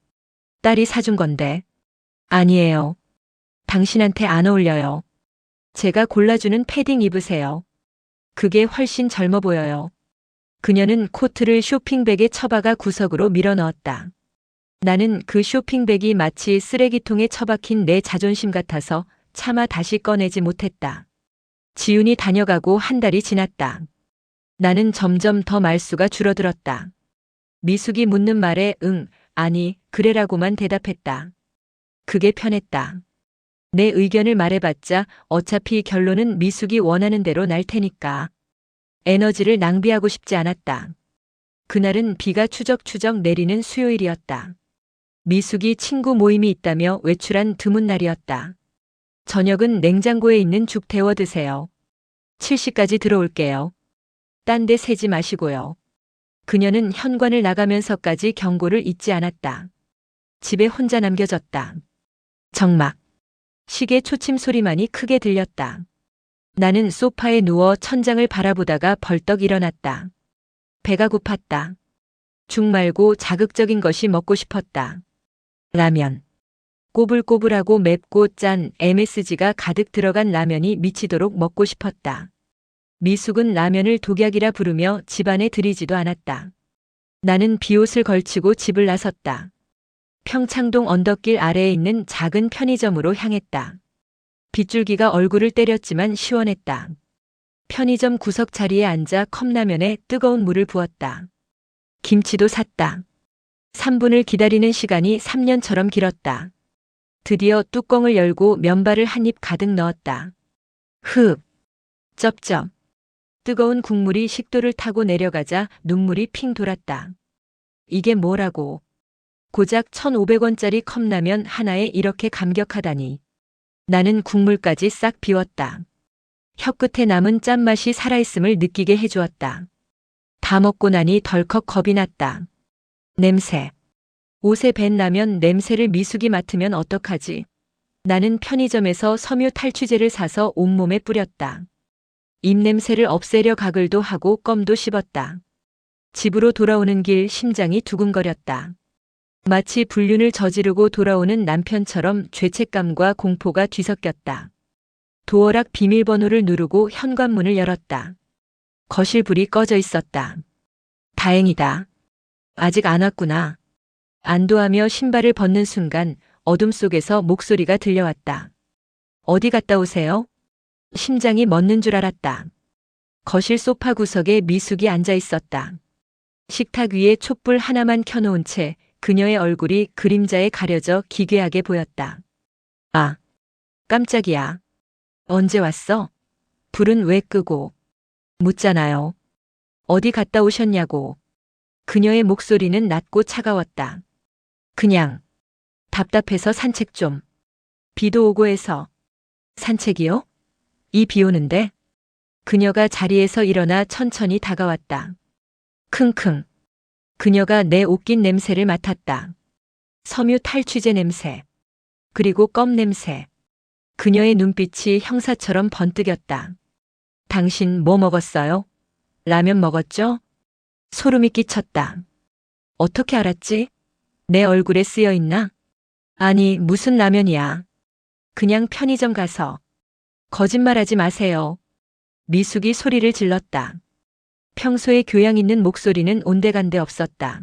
딸이 사준 건데. 아니에요. 당신한테 안 어울려요. 제가 골라주는 패딩 입으세요. 그게 훨씬 젊어 보여요. 그녀는 코트를 쇼핑백에 처박아 구석으로 밀어 넣었다. 나는 그 쇼핑백이 마치 쓰레기통에 처박힌 내 자존심 같아서 차마 다시 꺼내지 못했다. 지훈이 다녀가고 한 달이 지났다. 나는 점점 더 말수가 줄어들었다. 미숙이 묻는 말에 응, 아니, 그래라고만 대답했다. 그게 편했다. 내 의견을 말해봤자 어차피 결론은 미숙이 원하는 대로 날 테니까. 에너지를 낭비하고 싶지 않았다. 그날은 비가 추적추적 내리는 수요일이었다. 미숙이 친구 모임이 있다며 외출한 드문 날이었다. 저녁은 냉장고에 있는 죽 데워 드세요. 7시까지 들어올게요. 딴 데 새지 마시고요. 그녀는 현관을 나가면서까지 경고를 잊지 않았다. 집에 혼자 남겨졌다. 정막. 시계 초침 소리만이 크게 들렸다. 나는 소파에 누워 천장을 바라보다가 벌떡 일어났다. 배가 고팠다. 죽 말고 자극적인 것이 먹고 싶었다. 라면. 꼬불꼬불하고 맵고 짠 MSG가 가득 들어간 라면이 미치도록 먹고 싶었다. 미숙은 라면을 독약이라 부르며 집안에 들이지도 않았다. 나는 비옷을 걸치고 집을 나섰다. 평창동 언덕길 아래에 있는 작은 편의점으로 향했다. 빗줄기가 얼굴을 때렸지만 시원했다. 편의점 구석 자리에 앉아 컵라면에 뜨거운 물을 부었다. 김치도 샀다. 3분을 기다리는 시간이 3년처럼 길었다. 드디어 뚜껑을 열고 면발을 한 입 가득 넣었다. 흡. 쩝쩝. 뜨거운 국물이 식도를 타고 내려가자 눈물이 핑 돌았다. 이게 뭐라고. 고작 1,500원짜리 컵라면 하나에 이렇게 감격하다니. 나는 국물까지 싹 비웠다. 혀끝에 남은 짠맛이 살아있음을 느끼게 해주었다. 다 먹고 나니 덜컥 겁이 났다. 냄새. 옷에 밴 라면 냄새를 미숙이 맡으면 어떡하지? 나는 편의점에서 섬유 탈취제를 사서 온몸에 뿌렸다. 입냄새를 없애려 가글도 하고 껌도 씹었다. 집으로 돌아오는 길 심장이 두근거렸다. 마치 불륜을 저지르고 돌아오는 남편처럼 죄책감과 공포가 뒤섞였다. 도어락 비밀번호를 누르고 현관문을 열었다. 거실 불이 꺼져 있었다. 다행이다. 아직 안 왔구나. 안도하며 신발을 벗는 순간 어둠 속에서 목소리가 들려왔다. 어디 갔다 오세요? 심장이 멎는 줄 알았다. 거실 소파 구석에 미숙이 앉아 있었다. 식탁 위에 촛불 하나만 켜놓은 채 그녀의 얼굴이 그림자에 가려져 기괴하게 보였다. 아, 깜짝이야. 언제 왔어? 불은 왜 끄고? 묻잖아요. 어디 갔다 오셨냐고. 그녀의 목소리는 낮고 차가웠다. 그냥. 답답해서 산책 좀. 비도 오고 해서. 산책이요? 이 비 오는데? 그녀가 자리에서 일어나 천천히 다가왔다. 킁킁. 그녀가 내 옷깃 냄새를 맡았다. 섬유 탈취제 냄새. 그리고 껌 냄새. 그녀의 눈빛이 형사처럼 번뜩였다. 당신 뭐 먹었어요? 라면 먹었죠? 소름이 끼쳤다. 어떻게 알았지? 내 얼굴에 쓰여 있나? 아니, 무슨 라면이야. 그냥 편의점 가서. 거짓말하지 마세요. 미숙이 소리를 질렀다. 평소에 교양 있는 목소리는 온데간데 없었다.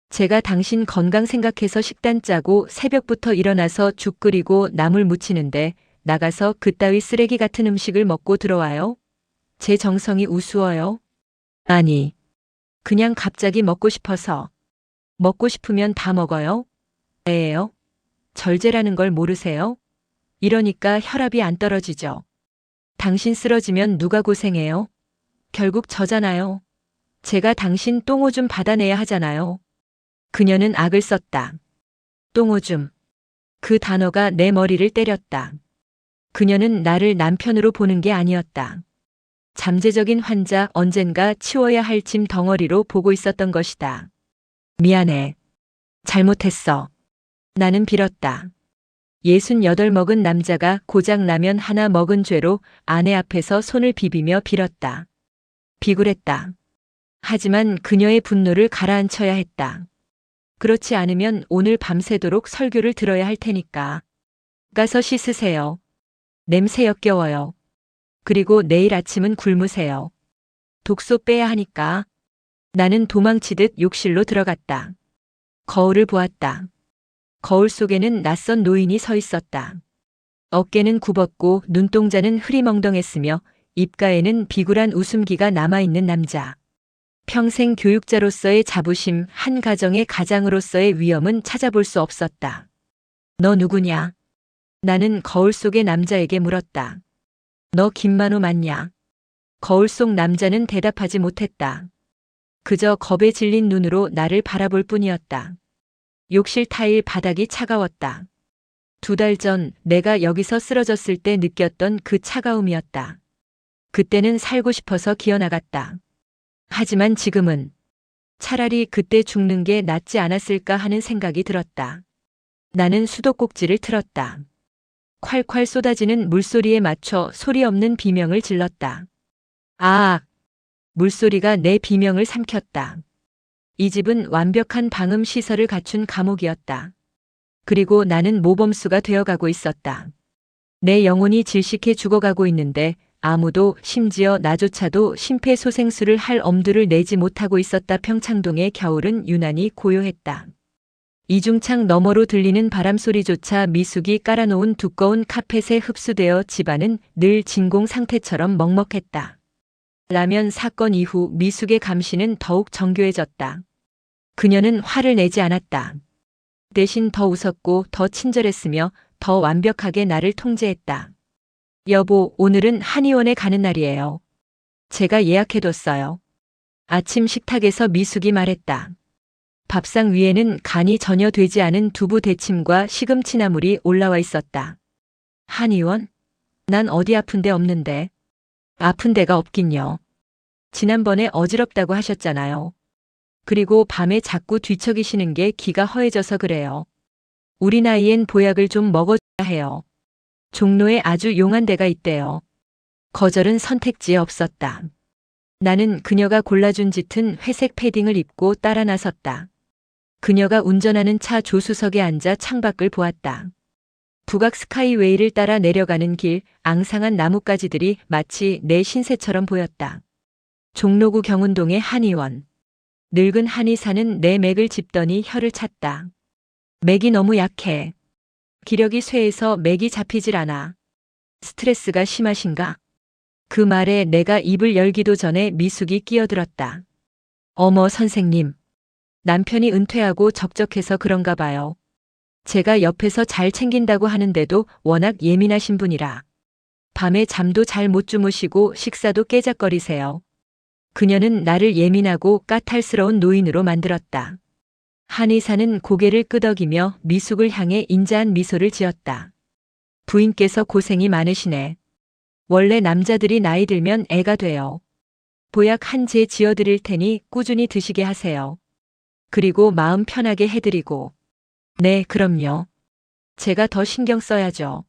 제가 당신 건강 생각해서 식단 짜고 새벽부터 일어나서 죽 끓이고 나물 무치는데 나가서 그따위 쓰레기 같은 음식을 먹고 들어와요? 제 정성이 우스워요? 아니, 그냥 갑자기 먹고 싶어서. 먹고 싶으면 다 먹어요? 예요? 절제라는 걸 모르세요? 이러니까 혈압이 안 떨어지죠. 당신 쓰러지면 누가 고생해요? 결국 저잖아요. 제가 당신 똥오줌 받아내야 하잖아요. 그녀는 악을 썼다. 똥오줌. 그 단어가 내 머리를 때렸다. 그녀는 나를 남편으로 보는 게 아니었다. 잠재적인 환자, 언젠가 치워야 할 짐 덩어리로 보고 있었던 것이다. 미안해. 잘못했어. 나는 빌었다. 68 먹은 남자가 고작 라면 하나 먹은 죄로 아내 앞에서 손을 비비며 빌었다. 비굴했다. 하지만 그녀의 분노를 가라앉혀야 했다. 그렇지 않으면 오늘 밤새도록 설교를 들어야 할 테니까. 가서 씻으세요. 냄새 역겨워요. 그리고 내일 아침은 굶으세요. 독소 빼야 하니까. 나는 도망치듯 욕실로 들어갔다. 거울을 보았다. 거울 속에는 낯선 노인이 서 있었다. 어깨는 굽었고 눈동자는 흐리멍덩했으며 입가에는 비굴한 웃음기가 남아있는 남자. 평생 교육자로서의 자부심, 한 가정의 가장으로서의 위엄은 찾아볼 수 없었다. 너 누구냐? 나는 거울 속의 남자에게 물었다. 너 김만호 맞냐? 거울 속 남자는 대답하지 못했다. 그저 겁에 질린 눈으로 나를 바라볼 뿐이었다. 욕실 타일 바닥이 차가웠다. 2달 전 내가 여기서 쓰러졌을 때 느꼈던 그 차가움이었다. 그때는 살고 싶어서 기어나갔다. 하지만 지금은 차라리 그때 죽는 게 낫지 않았을까 하는 생각이 들었다. 나는 수도꼭지를 틀었다. 콸콸 쏟아지는 물소리에 맞춰 소리 없는 비명을 질렀다. 아! 물소리가 내 비명을 삼켰다. 이 집은 완벽한 방음 시설을 갖춘 감옥이었다. 그리고 나는 모범수가 되어가고 있었다. 내 영혼이 질식해 죽어가고 있는데 아무도, 심지어 나조차도 심폐소생술을 할 엄두를 내지 못하고 있었다. 평창동의 겨울은 유난히 고요했다. 이중창 너머로 들리는 바람소리조차 미숙이 깔아놓은 두꺼운 카펫에 흡수되어 집안은 늘 진공 상태처럼 먹먹했다. 라면 사건 이후 미숙의 감시는 더욱 정교해졌다. 그녀는 화를 내지 않았다. 대신 더 웃었고 더 친절했으며 더 완벽하게 나를 통제했다. 여보, 오늘은 한의원에 가는 날이에요. 제가 예약해뒀어요. 아침 식탁에서 미숙이 말했다. 밥상 위에는 간이 전혀 되지 않은 두부 데침과 시금치나물이 올라와 있었다. 한의원? 난 어디 아픈 데 없는데. 아픈 데가 없긴요. 지난번에 어지럽다고 하셨잖아요. 그리고 밤에 자꾸 뒤척이시는 게 기가 허해져서 그래요. 우리 나이엔 보약을 좀 먹어줘야 해요. 종로에 아주 용한 데가 있대요. 거절은 선택지에 없었다. 나는 그녀가 골라준 짙은 회색 패딩을 입고 따라 나섰다. 그녀가 운전하는 차 조수석에 앉아 창밖을 보았다. 북악 스카이웨이를 따라 내려가는 길, 앙상한 나뭇가지들이 마치 내 신세처럼 보였다. 종로구 경운동의 한의원. 늙은 한의사는 내 맥을 짚더니 혀를 찼다. 맥이 너무 약해. 기력이 쇠해서 맥이 잡히질 않아. 스트레스가 심하신가? 그 말에 내가 입을 열기도 전에 미숙이 끼어들었다. 어머 선생님. 남편이 은퇴하고 적적해서 그런가 봐요. 제가 옆에서 잘 챙긴다고 하는데도 워낙 예민하신 분이라. 밤에 잠도 잘 못 주무시고 식사도 깨작거리세요. 그녀는 나를 예민하고 까탈스러운 노인으로 만들었다. 한의사는 고개를 끄덕이며 미숙을 향해 인자한 미소를 지었다. 부인께서 고생이 많으시네. 원래 남자들이 나이 들면 애가 돼요. 보약 한 제 지어드릴 테니 꾸준히 드시게 하세요. 그리고 마음 편하게 해드리고. 네, 그럼요. 제가 더 신경 써야죠.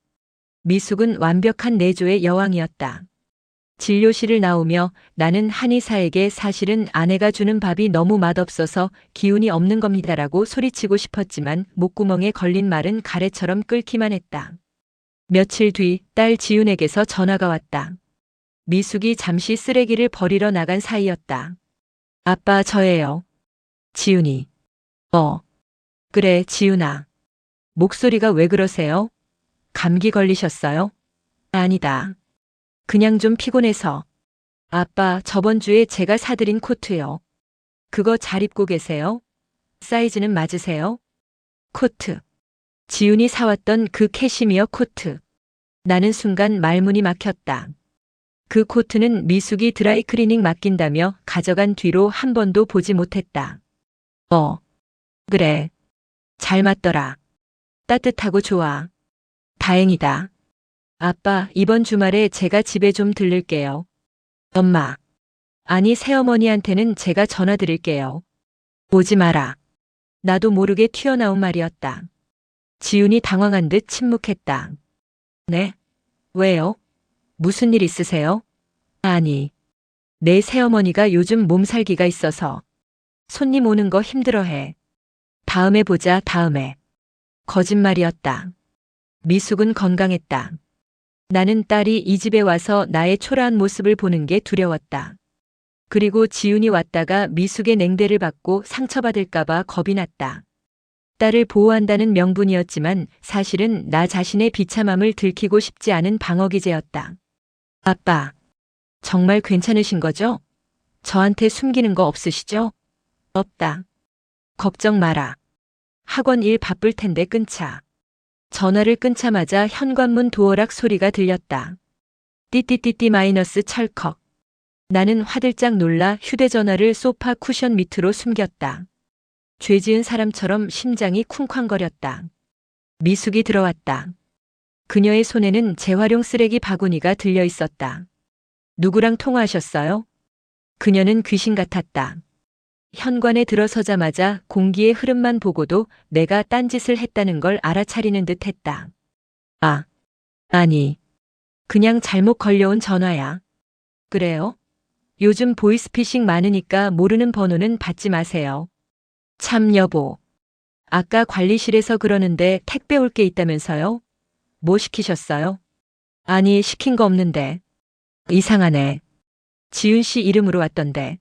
미숙은 완벽한 내조의 여왕이었다. 진료실을 나오며 나는 한의사에게 사실은 아내가 주는 밥이 너무 맛없어서 기운이 없는 겁니다라고 소리치고 싶었지만 목구멍에 걸린 말은 가래처럼 끓기만 했다. 며칠 뒤 딸 지윤에게서 전화가 왔다. 미숙이 잠시 쓰레기를 버리러 나간 사이였다. 아빠 저예요. 지윤이. 그래 지윤아. 목소리가 왜 그러세요? 감기 걸리셨어요? 아니다. 그냥 좀 피곤해서. 아빠 저번 주에 제가 사드린 코트요. 그거 잘 입고 계세요? 사이즈는 맞으세요? 코트. 지윤이 사왔던 그 캐시미어 코트. 나는 순간 말문이 막혔다. 그 코트는 미숙이 드라이클리닝 맡긴다며 가져간 뒤로 한 번도 보지 못했다. 그래. 잘 맞더라. 따뜻하고 좋아. 다행이다. 아빠, 이번 주말에 제가 집에 좀 들를게요. 엄마. 아니, 새어머니한테는 제가 전화 드릴게요. 오지 마라. 나도 모르게 튀어나온 말이었다. 지훈이 당황한 듯 침묵했다. 네? 왜요? 무슨 일 있으세요? 아니, 내 새어머니가 요즘 몸살기가 있어서 손님 오는 거 힘들어해. 다음에 보자, 다음에. 거짓말이었다. 미숙은 건강했다. 나는 딸이 이 집에 와서 나의 초라한 모습을 보는 게 두려웠다. 그리고 지훈이 왔다가 미숙의 냉대를 받고 상처받을까봐 겁이 났다. 딸을 보호한다는 명분이었지만 사실은 나 자신의 비참함을 들키고 싶지 않은 방어기제였다. 아빠, 정말 괜찮으신 거죠? 저한테 숨기는 거 없으시죠? 없다. 걱정 마라. 학원 일 바쁠 텐데 끊자. 전화를 끊자마자 현관문 도어락 소리가 들렸다. 띠띠띠띠 마이너스 철컥. 나는 화들짝 놀라 휴대전화를 소파 쿠션 밑으로 숨겼다. 죄 지은 사람처럼 심장이 쿵쾅거렸다. 미숙이 들어왔다. 그녀의 손에는 재활용 쓰레기 바구니가 들려 있었다. 누구랑 통화하셨어요? 그녀는 귀신 같았다. 현관에 들어서자마자 공기의 흐름만 보고도 내가 딴짓을 했다는 걸 알아차리는 듯 했다. 아니. 그냥 잘못 걸려온 전화야. 그래요? 요즘 보이스피싱 많으니까 모르는 번호는 받지 마세요. 참 여보. 아까 관리실에서 그러는데 택배 올 게 있다면서요? 뭐 시키셨어요? 아니, 시킨 거 없는데. 이상하네. 지훈 씨 이름으로 왔던데.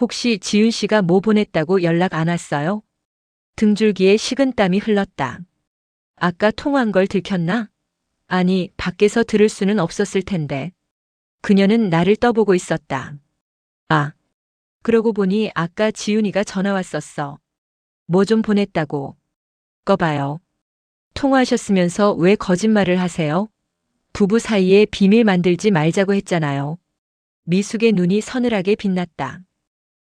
혹시 지훈 씨가 뭐 보냈다고 연락 안 왔어요? 등줄기에 식은땀이 흘렀다. 아까 통화한 걸 들켰나? 아니, 밖에서 들을 수는 없었을 텐데. 그녀는 나를 떠보고 있었다. 그러고 보니 아까 지훈이가 전화 왔었어. 뭐 좀 보냈다고. 꺼봐요. 통화하셨으면서 왜 거짓말을 하세요? 부부 사이에 비밀 만들지 말자고 했잖아요. 미숙의 눈이 서늘하게 빛났다.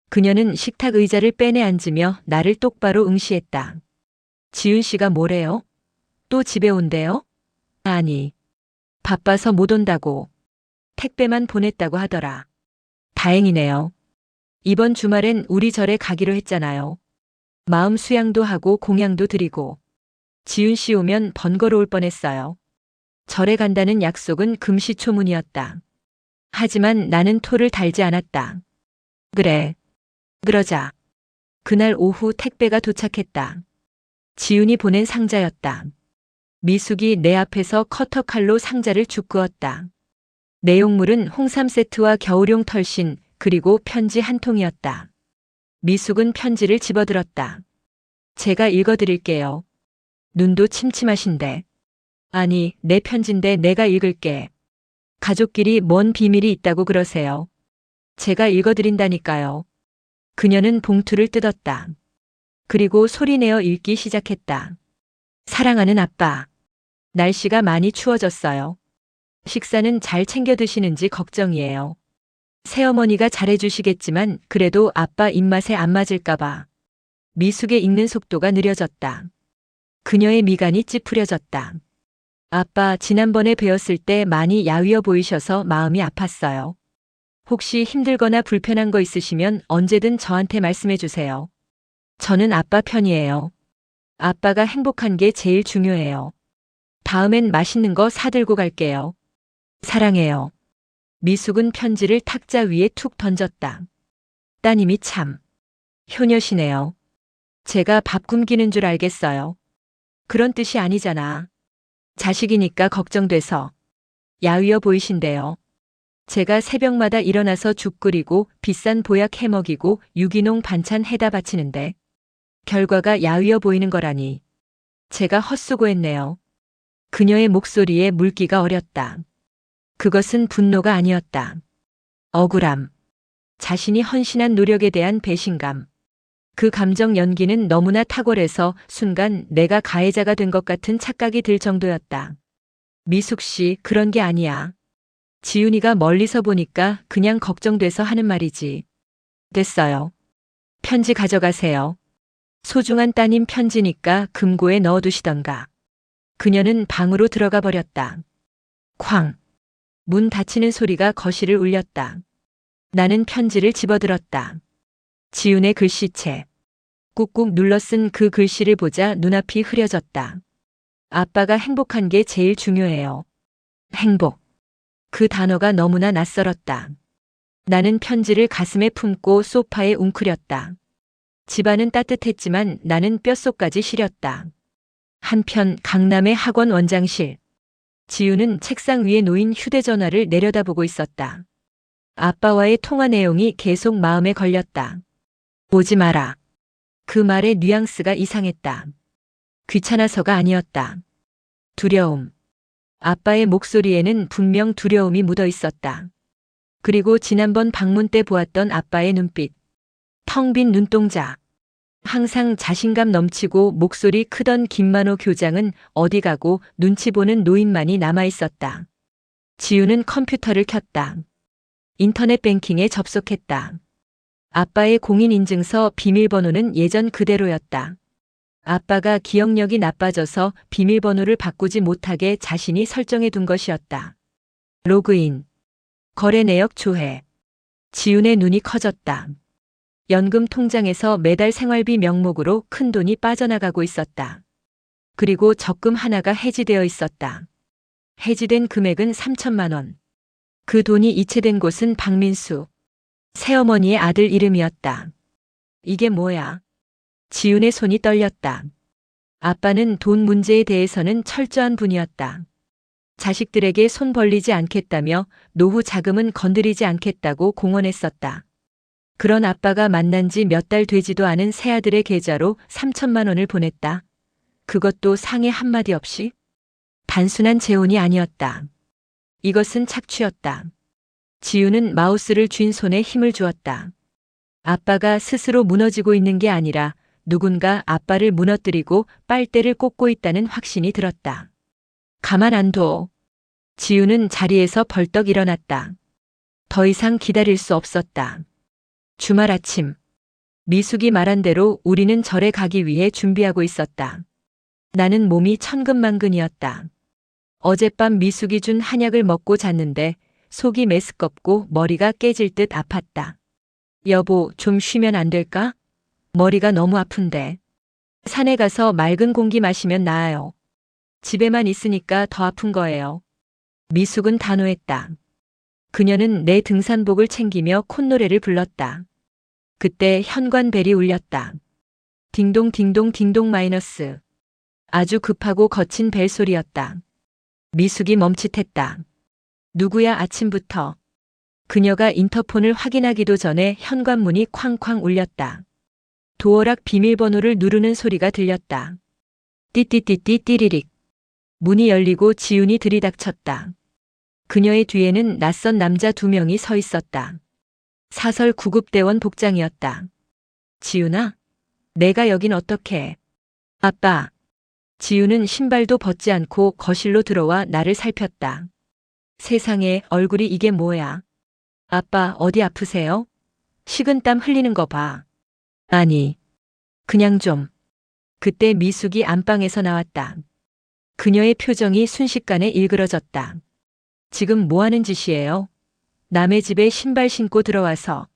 그녀는 식탁 의자를 빼내 앉으며 나를 똑바로 응시했다. 지훈 씨가 뭐래요? 또 집에 온대요? 아니, 바빠서 못 온다고. 택배만 보냈다고 하더라. 다행이네요. 이번 주말엔 우리 절에 가기로 했잖아요. 마음 수양도 하고 공양도 드리고. 지훈 씨 오면 번거로울 뻔했어요. 절에 간다는 약속은 금시초문이었다. 하지만 나는 토를 달지 않았다. 그래. 그러자. 그날 오후 택배가 도착했다. 지훈이 보낸 상자였다. 미숙이 내 앞에서 커터칼로 상자를 쭉 그었다. 내용물은 홍삼 세트와 겨울용 털신 그리고 편지 한 통이었다. 미숙은 편지를 집어들었다. 제가 읽어드릴게요. 눈도 침침하신데. 아니, 내 편지인데 내가 읽을게. 가족끼리 뭔 비밀이 있다고 그러세요. 제가 읽어드린다니까요. 그녀는 봉투를 뜯었다. 그리고 소리내어 읽기 시작했다. 사랑하는 아빠. 날씨가 많이 추워졌어요. 식사는 잘 챙겨 드시는지 걱정이에요. 새어머니가 잘해주시겠지만 그래도 아빠 입맛에 안 맞을까봐. 미숙의 읽는 속도가 느려졌다. 그녀의 미간이 찌푸려졌다. 아빠, 지난번에 뵈었을 때 많이 야위어 보이셔서 마음이 아팠어요. 혹시 힘들거나 불편한 거 있으시면 언제든 저한테 말씀해 주세요. 저는 아빠 편이에요. 아빠가 행복한 게 제일 중요해요. 다음엔 맛있는 거 사들고 갈게요. 사랑해요. 미숙은 편지를 탁자 위에 툭 던졌다. 따님이 참 효녀시네요. 제가 밥 굶기는 줄 알겠어요. 그런 뜻이 아니잖아. 자식이니까 걱정돼서. 야위어 보이신데요. 제가 새벽마다 일어나서 죽 끓이고 비싼 보약 해먹이고 유기농 반찬 해다 바치는데 결과가 야위어 보이는 거라니. 제가 헛수고했네요. 그녀의 목소리에 물기가 어렸다. 그것은 분노가 아니었다. 억울함. 자신이 헌신한 노력에 대한 배신감. 그 감정 연기는 너무나 탁월해서 순간 내가 가해자가 된 것 같은 착각이 들 정도였다. 미숙 씨, 그런 게 아니야. 지훈이가 멀리서 보니까 그냥 걱정돼서 하는 말이지. 됐어요. 편지 가져가세요. 소중한 따님 편지니까 금고에 넣어두시던가. 그녀는 방으로 들어가 버렸다. 쾅. 문 닫히는 소리가 거실을 울렸다. 나는 편지를 집어들었다. 지훈의 글씨체. 꾹꾹 눌러 쓴 그 글씨를 보자 눈앞이 흐려졌다. 아빠가 행복한 게 제일 중요해요. 행복. 그 단어가 너무나 낯설었다. 나는 편지를 가슴에 품고 소파에 웅크렸다. 집안은 따뜻했지만 나는 뼛속까지 시렸다. 한편 강남의 학원 원장실. 지우는 책상 위에 놓인 휴대전화를 내려다보고 있었다. 아빠와의 통화 내용이 계속 마음에 걸렸다. 오지 마라. 그 말의 뉘앙스가 이상했다. 귀찮아서가 아니었다. 두려움. 아빠의 목소리에는 분명 두려움이 묻어 있었다. 그리고 지난번 방문 때 보았던 아빠의 눈빛. 텅 빈 눈동자. 항상 자신감 넘치고 목소리 크던 김만호 교장은 어디 가고 눈치 보는 노인만이 남아 있었다. 지우는 컴퓨터를 켰다. 인터넷 뱅킹에 접속했다. 아빠의 공인인증서 비밀번호는 예전 그대로였다. 아빠가 기억력이 나빠져서 비밀번호를 바꾸지 못하게 자신이 설정해 둔 것이었다. 로그인. 거래 내역 조회. 지훈의 눈이 커졌다. 연금 통장에서 매달 생활비 명목으로 큰 돈이 빠져나가고 있었다. 그리고 적금 하나가 해지되어 있었다. 해지된 금액은 3천만 원. 그 돈이 이체된 곳은 박민수. 새어머니의 아들 이름이었다. 이게 뭐야? 지훈의 손이 떨렸다. 아빠는 돈 문제에 대해서는 철저한 분이었다. 자식들에게 손 벌리지 않겠다며 노후 자금은 건드리지 않겠다고 공언했었다. 그런 아빠가 만난 지 몇 달 되지도 않은 새아들의 계좌로 3천만 원을 보냈다. 그것도 상의 한마디 없이? 단순한 재혼이 아니었다. 이것은 착취였다. 지우는 마우스를 쥔 손에 힘을 주었다. 아빠가 스스로 무너지고 있는 게 아니라 누군가 아빠를 무너뜨리고 빨대를 꽂고 있다는 확신이 들었다. 가만 안 둬. 지우는 자리에서 벌떡 일어났다. 더 이상 기다릴 수 없었다. 주말 아침. 미숙이 말한 대로 우리는 절에 가기 위해 준비하고 있었다. 나는 몸이 천근만근이었다. 어젯밤 미숙이 준 한약을 먹고 잤는데 속이 메스껍고 머리가 깨질 듯 아팠다. 여보, 좀 쉬면 안 될까? 머리가 너무 아픈데. 산에 가서 맑은 공기 마시면 나아요. 집에만 있으니까 더 아픈 거예요. 미숙은 단호했다. 그녀는 내 등산복을 챙기며 콧노래를 불렀다. 그때 현관벨이 울렸다. 딩동 딩동 딩동 마이너스. 아주 급하고 거친 벨소리였다. 미숙이 멈칫했다. 누구야 아침부터. 그녀가 인터폰을 확인하기도 전에 현관문이 쾅쾅 울렸다. 도어락 비밀번호를 누르는 소리가 들렸다. 띠띠띠띠 띠리릭. 문이 열리고 지훈이 들이닥쳤다. 그녀의 뒤에는 낯선 남자 2명이 서 있었다. 사설 구급대원 복장이었다. 지훈아? 내가 여긴 어떻게? 아빠. 지훈은 신발도 벗지 않고 거실로 들어와 나를 살폈다. 세상에, 얼굴이 이게 뭐야? 아빠, 어디 아프세요? 식은땀 흘리는 거 봐. 아니, 그냥 좀. 그때 미숙이 안방에서 나왔다. 그녀의 표정이 순식간에 일그러졌다. 지금 뭐 하는 짓이에요? 남의 집에 신발 신고 들어와서.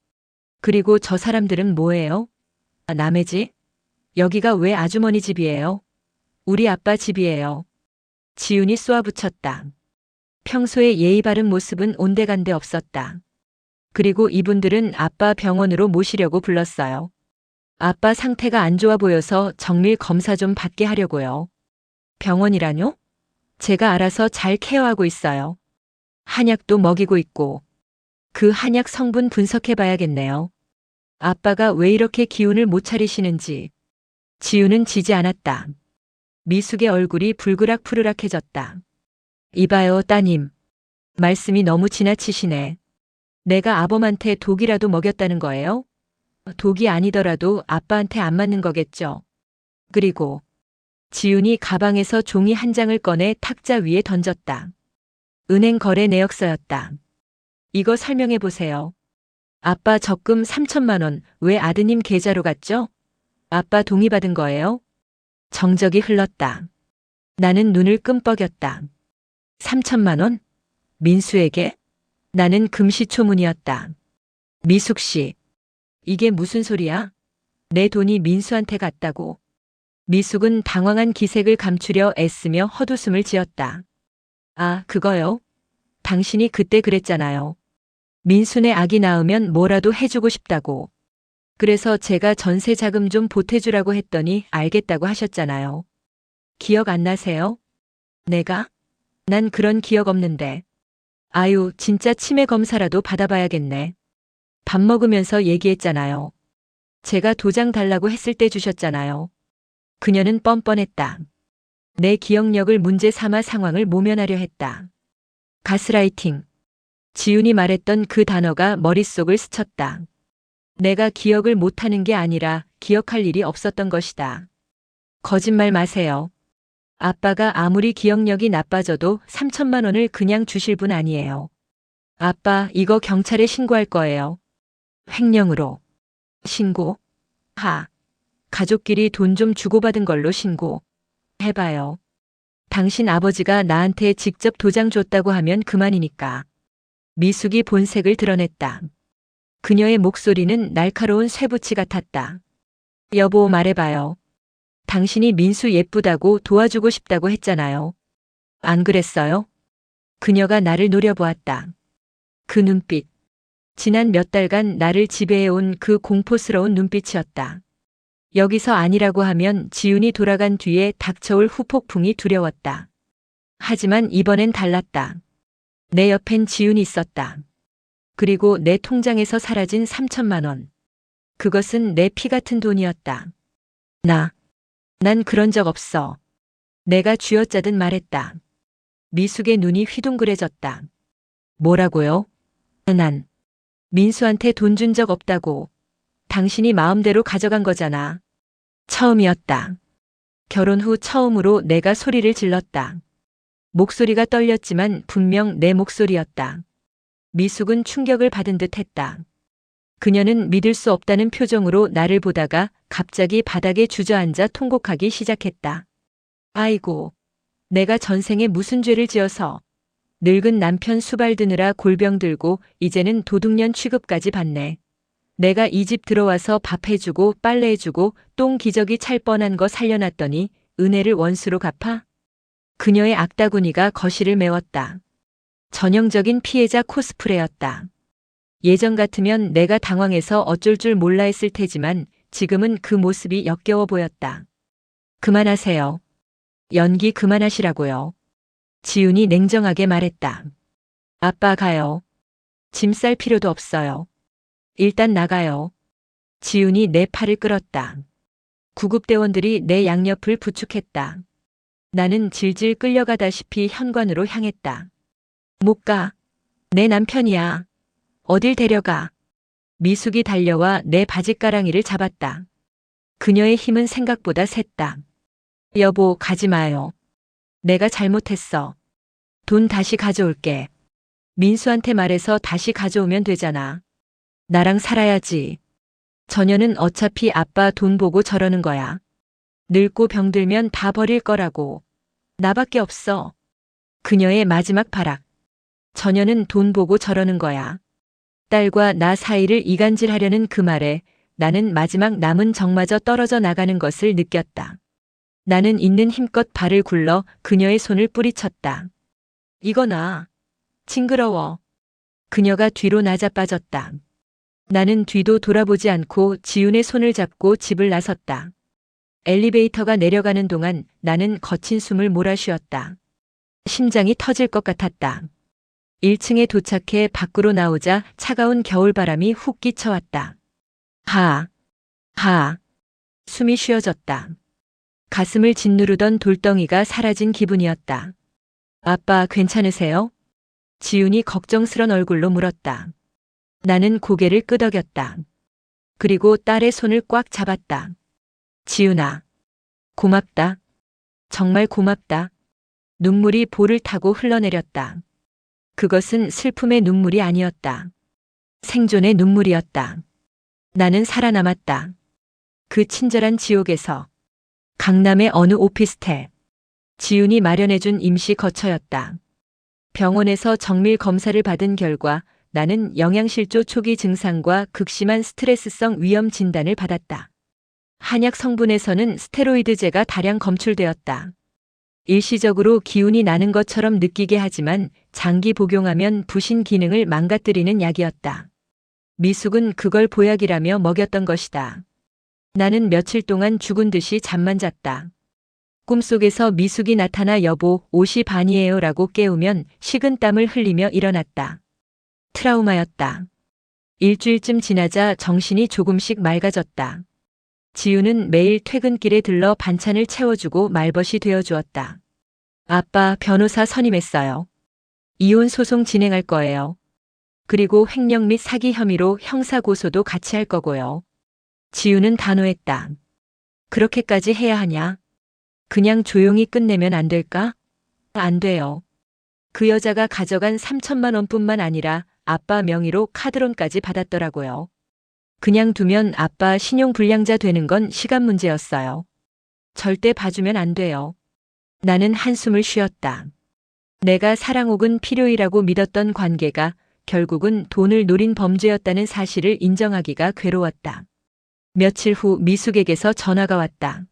그리고 저 사람들은 뭐예요? 남의 집? 여기가 왜 아주머니 집이에요? 우리 아빠 집이에요. 지훈이 쏘아붙였다. 평소에 예의 바른 모습은 온데간데 없었다. 그리고 이분들은 아빠 병원으로 모시려고 불렀어요. 아빠 상태가 안 좋아 보여서 정밀 검사 좀 받게 하려고요. 병원이라뇨? 제가 알아서 잘 케어하고 있어요. 한약도 먹이고 있고. 그 한약 성분 분석해 봐야겠네요. 아빠가 왜 이렇게 기운을 못 차리시는지. 지우는 지지 않았다. 미숙의 얼굴이 불그락푸르락해졌다. 이봐요, 따님. 말씀이 너무 지나치시네. 내가 아범한테 독이라도 먹였다는 거예요? 독이 아니더라도 아빠한테 안 맞는 거겠죠. 그리고 지훈이 가방에서 종이 한 장을 꺼내 탁자 위에 던졌다. 은행 거래 내역서였다. 이거 설명해 보세요. 아빠 적금 3천만 원 왜 아드님 계좌로 갔죠? 아빠 동의받은 거예요? 정적이 흘렀다. 나는 눈을 끔뻑였다. 3천만 원? 민수에게? 나는 금시초문이었다. 미숙 씨, 이게 무슨 소리야? 내 돈이 민수한테 갔다고. 미숙은 당황한 기색을 감추려 애쓰며 헛웃음을 지었다. 아, 그거요? 당신이 그때 그랬잖아요. 민수네 아기 낳으면 뭐라도 해주고 싶다고. 그래서 제가 전세 자금 좀 보태주라고 했더니 알겠다고 하셨잖아요. 기억 안 나세요? 내가? 난 그런 기억 없는데. 아유, 진짜 치매 검사라도 받아봐야겠네. 밥 먹으면서 얘기했잖아요. 제가 도장 달라고 했을 때 주셨잖아요. 그녀는 뻔뻔했다. 내 기억력을 문제 삼아 상황을 모면하려 했다. 가스라이팅. 지훈이 말했던 그 단어가 머릿속을 스쳤다. 내가 기억을 못하는 게 아니라 기억할 일이 없었던 것이다. 거짓말 마세요. 아빠가 아무리 기억력이 나빠져도 3천만 원을 그냥 주실 분 아니에요. 아빠, 이거 경찰에 신고할 거예요. 횡령으로. 신고? 가족끼리 돈 좀 주고받은 걸로 신고. 해봐요. 당신 아버지가 나한테 직접 도장 줬다고 하면 그만이니까. 미숙이 본색을 드러냈다. 그녀의 목소리는 날카로운 쇠붙이 같았다. 여보, 말해봐요. 당신이 민수 예쁘다고 도와주고 싶다고 했잖아요. 안 그랬어요? 그녀가 나를 노려보았다. 그 눈빛. 지난 몇 달간 나를 지배해온 그 공포스러운 눈빛이었다. 여기서 아니라고 하면 지훈이 돌아간 뒤에 닥쳐올 후폭풍이 두려웠다. 하지만 이번엔 달랐다. 내 옆엔 지훈이 있었다. 그리고 내 통장에서 사라진 3천만 원. 그것은 내 피 같은 돈이었다. 난 그런 적 없어. 내가 쥐어짜듯 말했다. 미숙의 눈이 휘둥그레졌다. 뭐라고요? 난 민수한테 돈 준 적 없다고. 당신이 마음대로 가져간 거잖아. 처음이었다. 결혼 후 처음으로 내가 소리를 질렀다. 목소리가 떨렸지만 분명 내 목소리였다. 미숙은 충격을 받은 듯 했다. 그녀는 믿을 수 없다는 표정으로 나를 보다가 갑자기 바닥에 주저앉아 통곡하기 시작했다. 아이고, 내가 전생에 무슨 죄를 지어서 늙은 남편 수발 드느라 골병 들고 이제는 도둑년 취급까지 받네. 내가 이 집 들어와서 밥 해주고 빨래 해주고 똥 기저귀 찰 뻔한 거 살려놨더니 은혜를 원수로 갚아? 그녀의 악다구니가 거실을 메웠다. 전형적인 피해자 코스프레였다. 예전 같으면 내가 당황해서 어쩔 줄 몰라 했을 테지만 지금은 그 모습이 역겨워 보였다. 그만하세요. 연기 그만하시라고요. 지훈이 냉정하게 말했다. 아빠 가요. 짐 쌀 필요도 없어요. 일단 나가요. 지훈이 내 팔을 끌었다. 구급대원들이 내 양옆을 부축했다. 나는 질질 끌려가다시피 현관으로 향했다. 못 가. 내 남편이야. 어딜 데려가. 미숙이 달려와 내 바짓가랑이를 잡았다. 그녀의 힘은 생각보다 셌다. 여보, 가지 마요. 내가 잘못했어. 돈 다시 가져올게. 민수한테 말해서 다시 가져오면 되잖아. 나랑 살아야지. 저녀는 어차피 아빠 돈 보고 저러는 거야. 늙고 병들면 다 버릴 거라고. 나밖에 없어. 그녀의 마지막 발악. 저녀는 돈 보고 저러는 거야. 딸과 나 사이를 이간질하려는 그 말에 나는 마지막 남은 정마저 떨어져 나가는 것을 느꼈다. 나는 있는 힘껏 발을 굴러 그녀의 손을 뿌리쳤다. 이거 나. 징그러워. 그녀가 뒤로 나자빠졌다. 나는 뒤도 돌아보지 않고 지훈의 손을 잡고 집을 나섰다. 엘리베이터가 내려가는 동안 나는 거친 숨을 몰아쉬었다. 심장이 터질 것 같았다. 1층에 도착해 밖으로 나오자 차가운 겨울바람이 훅 끼쳐왔다. 숨이 쉬어졌다. 가슴을 짓누르던 돌덩이가 사라진 기분이었다. 아빠 괜찮으세요? 지훈이 걱정스런 얼굴로 물었다. 나는 고개를 끄덕였다. 그리고 딸의 손을 꽉 잡았다. 지훈아, 고맙다. 정말 고맙다. 눈물이 볼을 타고 흘러내렸다. 그것은 슬픔의 눈물이 아니었다. 생존의 눈물이었다. 나는 살아남았다. 그 친절한 지옥에서. 강남의 어느 오피스텔. 지훈이 마련해준 임시 거처였다. 병원에서 정밀 검사를 받은 결과 나는 영양실조 초기 증상과 극심한 스트레스성 위염 진단을 받았다. 한약 성분에서는 스테로이드제가 다량 검출되었다. 일시적으로 기운이 나는 것처럼 느끼게 하지만 장기 복용하면 부신 기능을 망가뜨리는 약이었다. 미숙은 그걸 보약이라며 먹였던 것이다. 나는 며칠 동안 죽은 듯이 잠만 잤다. 꿈속에서 미숙이 나타나 여보, 옷이 반이에요 라고 깨우면 식은땀을 흘리며 일어났다. 트라우마였다. 일주일쯤 지나자 정신이 조금씩 맑아졌다. 지우는 매일 퇴근길에 들러 반찬을 채워주고 말벗이 되어주었다. 아빠, 변호사 선임했어요. 이혼 소송 진행할 거예요. 그리고 횡령 및 사기 혐의로 형사고소도 같이 할 거고요. 지우는 단호했다. 그렇게까지 해야 하냐? 그냥 조용히 끝내면 안 될까? 안 돼요. 그 여자가 가져간 3천만 원뿐만 아니라 아빠 명의로 카드론까지 받았더라고요. 그냥 두면 아빠 신용불량자 되는 건 시간 문제였어요. 절대 봐주면 안 돼요. 나는 한숨을 쉬었다. 내가 사랑 혹은 필요이라고 믿었던 관계가 결국은 돈을 노린 범죄였다는 사실을 인정하기가 괴로웠다. 며칠 후 미숙에게서 전화가 왔다.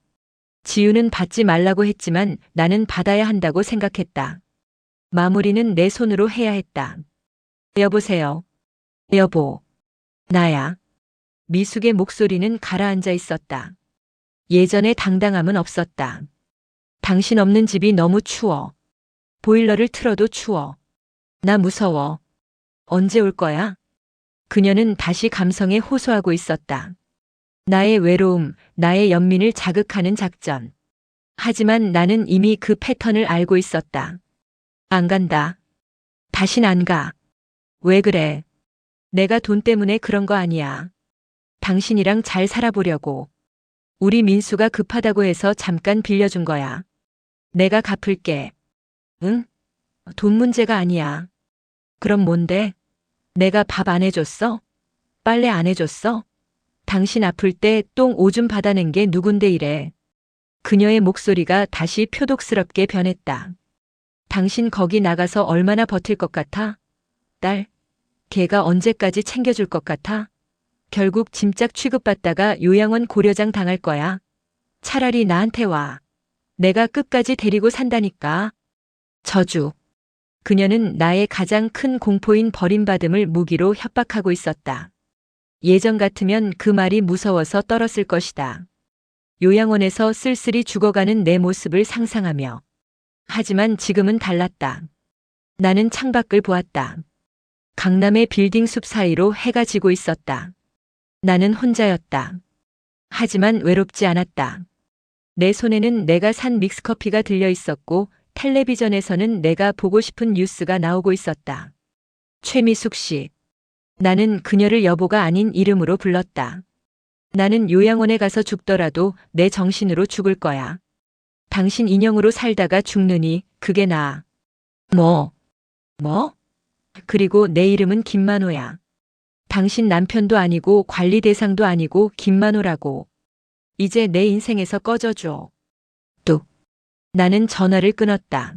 지우는 받지 말라고 했지만 나는 받아야 한다고 생각했다. 마무리는 내 손으로 해야 했다. 여보세요. 여보. 나야. 미숙의 목소리는 가라앉아 있었다. 예전의 당당함은 없었다. 당신 없는 집이 너무 추워. 보일러를 틀어도 추워. 나 무서워. 언제 올 거야? 그녀는 다시 감성에 호소하고 있었다. 나의 외로움, 나의 연민을 자극하는 작전. 하지만 나는 이미 그 패턴을 알고 있었다. 안 간다. 다신 안 가. 왜 그래? 내가 돈 때문에 그런 거 아니야. 당신이랑 잘 살아보려고. 우리 민수가 급하다고 해서 잠깐 빌려준 거야. 내가 갚을게. 응? 돈 문제가 아니야. 그럼 뭔데? 내가 밥 안 해줬어? 빨래 안 해줬어? 당신 아플 때 똥 오줌 받아낸 게 누군데 이래. 그녀의 목소리가 다시 표독스럽게 변했다. 당신 거기 나가서 얼마나 버틸 것 같아? 딸, 걔가 언제까지 챙겨줄 것 같아? 결국 짐짝 취급받다가 요양원 고려장 당할 거야. 차라리 나한테 와. 내가 끝까지 데리고 산다니까. 저주. 그녀는 나의 가장 큰 공포인 버림받음을 무기로 협박하고 있었다. 예전 같으면 그 말이 무서워서 떨었을 것이다. 요양원에서 쓸쓸히 죽어가는 내 모습을 상상하며. 하지만 지금은 달랐다. 나는 창밖을 보았다. 강남의 빌딩 숲 사이로 해가 지고 있었다. 나는 혼자였다. 하지만 외롭지 않았다. 내 손에는 내가 산 믹스커피가 들려 있었고 텔레비전에서는 내가 보고 싶은 뉴스가 나오고 있었다. 최미숙 씨. 나는 그녀를 여보가 아닌 이름으로 불렀다. 나는 요양원에 가서 죽더라도 내 정신으로 죽을 거야. 당신 인형으로 살다가 죽느니 그게 나아. 뭐? 그리고 내 이름은 김만호야. 당신 남편도 아니고 관리 대상도 아니고 김만호라고. 이제 내 인생에서 꺼져줘. 뚝. 나는 전화를 끊었다.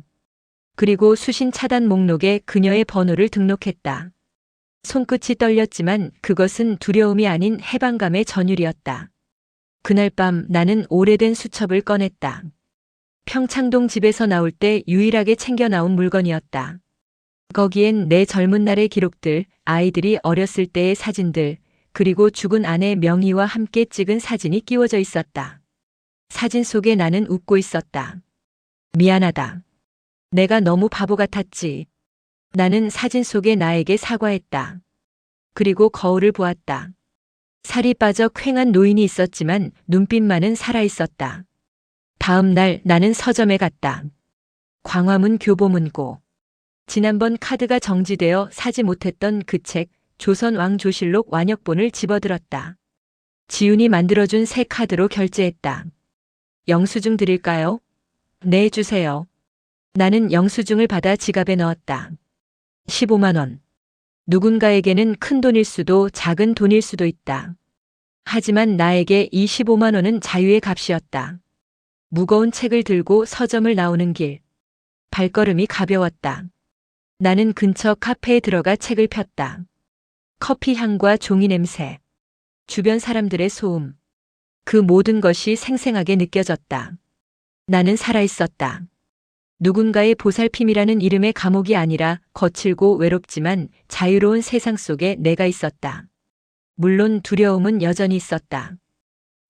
그리고 수신 차단 목록에 그녀의 번호를 등록했다. 손끝이 떨렸지만 그것은 두려움이 아닌 해방감의 전율이었다. 그날 밤 나는 오래된 수첩을 꺼냈다. 평창동 집에서 나올 때 유일하게 챙겨 나온 물건이었다. 거기엔 내 젊은 날의 기록들, 아이들이 어렸을 때의 사진들, 그리고 죽은 아내 명희와 함께 찍은 사진이 끼워져 있었다. 사진 속에 나는 웃고 있었다. 미안하다. 내가 너무 바보 같았지. 나는 사진 속의 나에게 사과했다. 그리고 거울을 보았다. 살이 빠져 퀭한 노인이 있었지만 눈빛만은 살아있었다. 다음 날 나는 서점에 갔다. 광화문 교보문고. 지난번 카드가 정지되어 사지 못했던 그 책, 조선 왕조실록 완역본을 집어들었다. 지훈이 만들어준 새 카드로 결제했다. 영수증 드릴까요? 네, 주세요. 나는 영수증을 받아 지갑에 넣었다. 15만 원. 누군가에게는 큰 돈일 수도 작은 돈일 수도 있다. 하지만 나에게 이 15만 원은 자유의 값이었다. 무거운 책을 들고 서점을 나오는 길. 발걸음이 가벼웠다. 나는 근처 카페에 들어가 책을 폈다. 커피 향과 종이 냄새. 주변 사람들의 소음. 그 모든 것이 생생하게 느껴졌다. 나는 살아있었다. 누군가의 보살핌이라는 이름의 감옥이 아니라 거칠고 외롭지만 자유로운 세상 속에 내가 있었다. 물론 두려움은 여전히 있었다.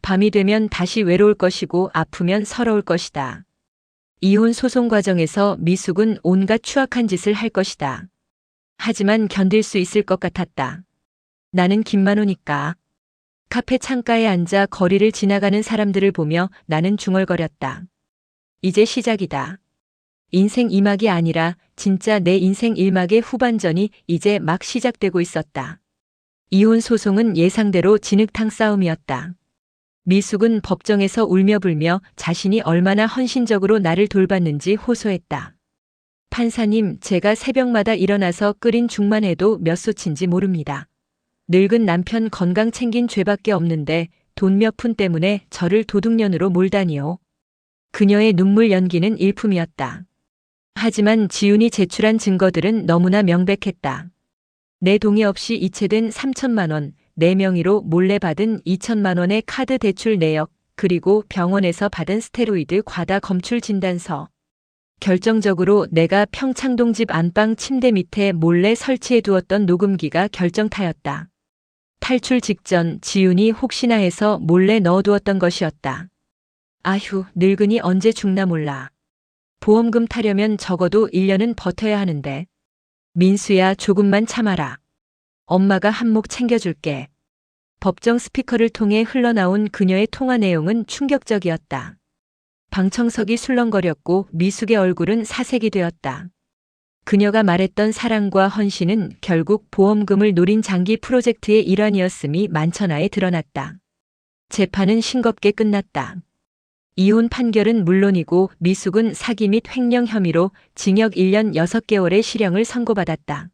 밤이 되면 다시 외로울 것이고 아프면 서러울 것이다. 이혼 소송 과정에서 미숙은 온갖 추악한 짓을 할 것이다. 하지만 견딜 수 있을 것 같았다. 나는 김만호니까. 카페 창가에 앉아 거리를 지나가는 사람들을 보며 나는 중얼거렸다. 이제 시작이다. 인생 2막이 아니라 진짜 내 인생 1막의 후반전이 이제 막 시작되고 있었다. 이혼 소송은 예상대로 진흙탕 싸움이었다. 미숙은 법정에서 울며 불며 자신이 얼마나 헌신적으로 나를 돌봤는지 호소했다. 판사님, 제가 새벽마다 일어나서 끓인 죽만 해도 몇 소치인지 모릅니다. 늙은 남편 건강 챙긴 죄밖에 없는데 돈 몇 푼 때문에 저를 도둑년으로 몰다니요. 그녀의 눈물 연기는 일품이었다. 하지만 지훈이 제출한 증거들은 너무나 명백했다. 내 동의 없이 이체된 3천만 원, 내 명의로 몰래 받은 2천만 원의 카드 대출 내역, 그리고 병원에서 받은 스테로이드 과다 검출 진단서. 결정적으로 내가 평창동 집 안방 침대 밑에 몰래 설치해 두었던 녹음기가 결정타였다. 탈출 직전 지훈이 혹시나 해서 몰래 넣어두었던 것이었다. 아휴, 늙은이 언제 죽나 몰라. 보험금 타려면 적어도 1년은 버텨야 하는데. 민수야, 조금만 참아라. 엄마가 한몫 챙겨줄게. 법정 스피커를 통해 흘러나온 그녀의 통화 내용은 충격적이었다. 방청석이 술렁거렸고 미숙의 얼굴은 사색이 되었다. 그녀가 말했던 사랑과 헌신은 결국 보험금을 노린 장기 프로젝트의 일환이었음이 만천하에 드러났다. 재판은 싱겁게 끝났다. 이혼 판결은 물론이고 미숙은 사기 및 횡령 혐의로 징역 1년 6개월의 실형을 선고받았다.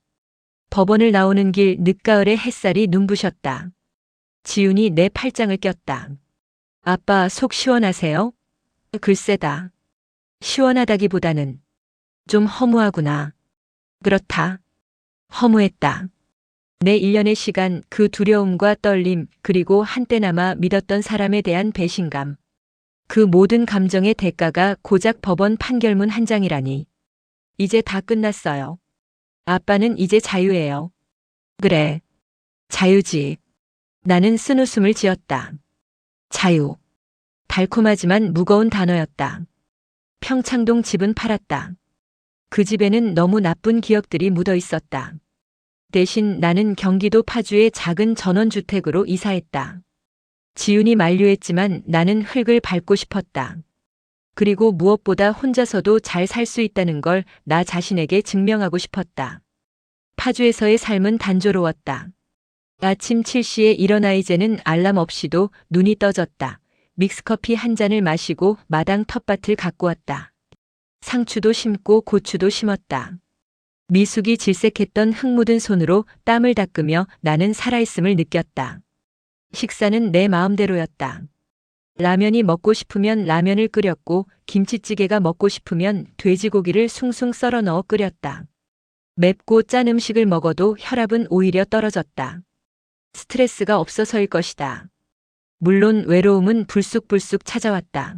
법원을 나오는 길 늦가을의 햇살이 눈부셨다. 지훈이 내 팔짱을 꼈다. 아빠, 속 시원하세요? 글쎄다. 시원하다기보다는 좀 허무하구나. 그렇다. 허무했다. 내 1년의 시간, 그 두려움과 떨림, 그리고 한때나마 믿었던 사람에 대한 배신감. 그 모든 감정의 대가가 고작 법원 판결문 한 장이라니. 이제 다 끝났어요. 아빠는 이제 자유예요. 그래. 자유지. 나는 쓴웃음을 지었다. 자유. 달콤하지만 무거운 단어였다. 평창동 집은 팔았다. 그 집에는 너무 나쁜 기억들이 묻어 있었다. 대신 나는 경기도 파주의 작은 전원주택으로 이사했다. 지훈이 만류했지만 나는 흙을 밟고 싶었다. 그리고 무엇보다 혼자서도 잘 살 수 있다는 걸 나 자신에게 증명하고 싶었다. 파주에서의 삶은 단조로웠다. 아침 7시에 일어나 이제는 알람 없이도 눈이 떠졌다. 믹스커피 한 잔을 마시고 마당 텃밭을 가꾸었다. 상추도 심고 고추도 심었다. 미숙이 질색했던 흙 묻은 손으로 땀을 닦으며 나는 살아있음을 느꼈다. 식사는 내 마음대로였다. 라면이 먹고 싶으면 라면을 끓였고 김치찌개가 먹고 싶으면 돼지고기를 숭숭 썰어 넣어 끓였다. 맵고 짠 음식을 먹어도 혈압은 오히려 떨어졌다. 스트레스가 없어서일 것이다. 물론 외로움은 불쑥불쑥 찾아왔다.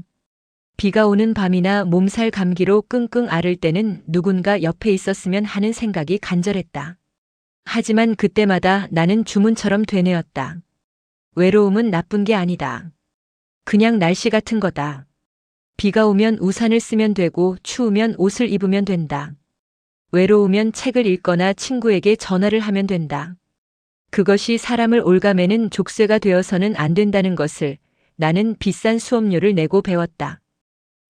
비가 오는 밤이나 몸살 감기로 끙끙 앓을 때는 누군가 옆에 있었으면 하는 생각이 간절했다. 하지만 그때마다 나는 주문처럼 되뇌었다. 외로움은 나쁜 게 아니다. 그냥 날씨 같은 거다. 비가 오면 우산을 쓰면 되고 추우면 옷을 입으면 된다. 외로우면 책을 읽거나 친구에게 전화를 하면 된다. 그것이 사람을 올가매는 족쇄가 되어서는 안 된다는 것을 나는 비싼 수업료를 내고 배웠다.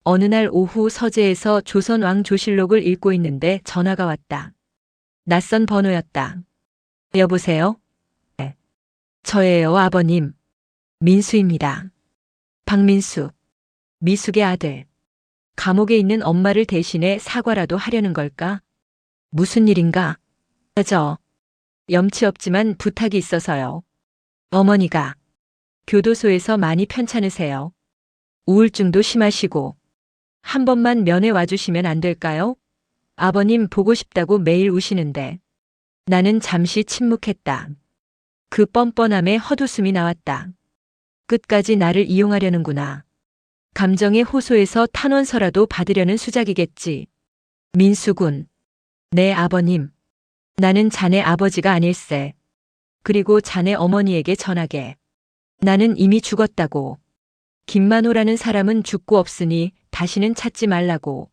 어느 날 오후 서재에서 조선 왕조실록을 읽고 있는데 전화가 왔다. 낯선 번호였다. 여보세요? 네. 저예요, 아버님. 민수입니다. 박민수. 미숙의 아들. 감옥에 있는 엄마를 대신해 사과라도 하려는 걸까? 무슨 일인가? 저 염치 없지만 부탁이 있어서요. 어머니가 교도소에서 많이 편찮으세요. 우울증도 심하시고 한 번만 면회 와주시면 안 될까요? 아버님 보고 싶다고 매일 우시는데. 나는 잠시 침묵했다. 그 뻔뻔함에 헛웃음이 나왔다. 끝까지 나를 이용하려는구나. 감정의 호소에서 탄원서라도 받으려는 수작이겠지. 민수군, 내 아버님. 나는 자네 아버지가 아닐세. 그리고 자네 어머니에게 전하게. 나는 이미 죽었다고. 김만호라는 사람은 죽고 없으니 다시는 찾지 말라고.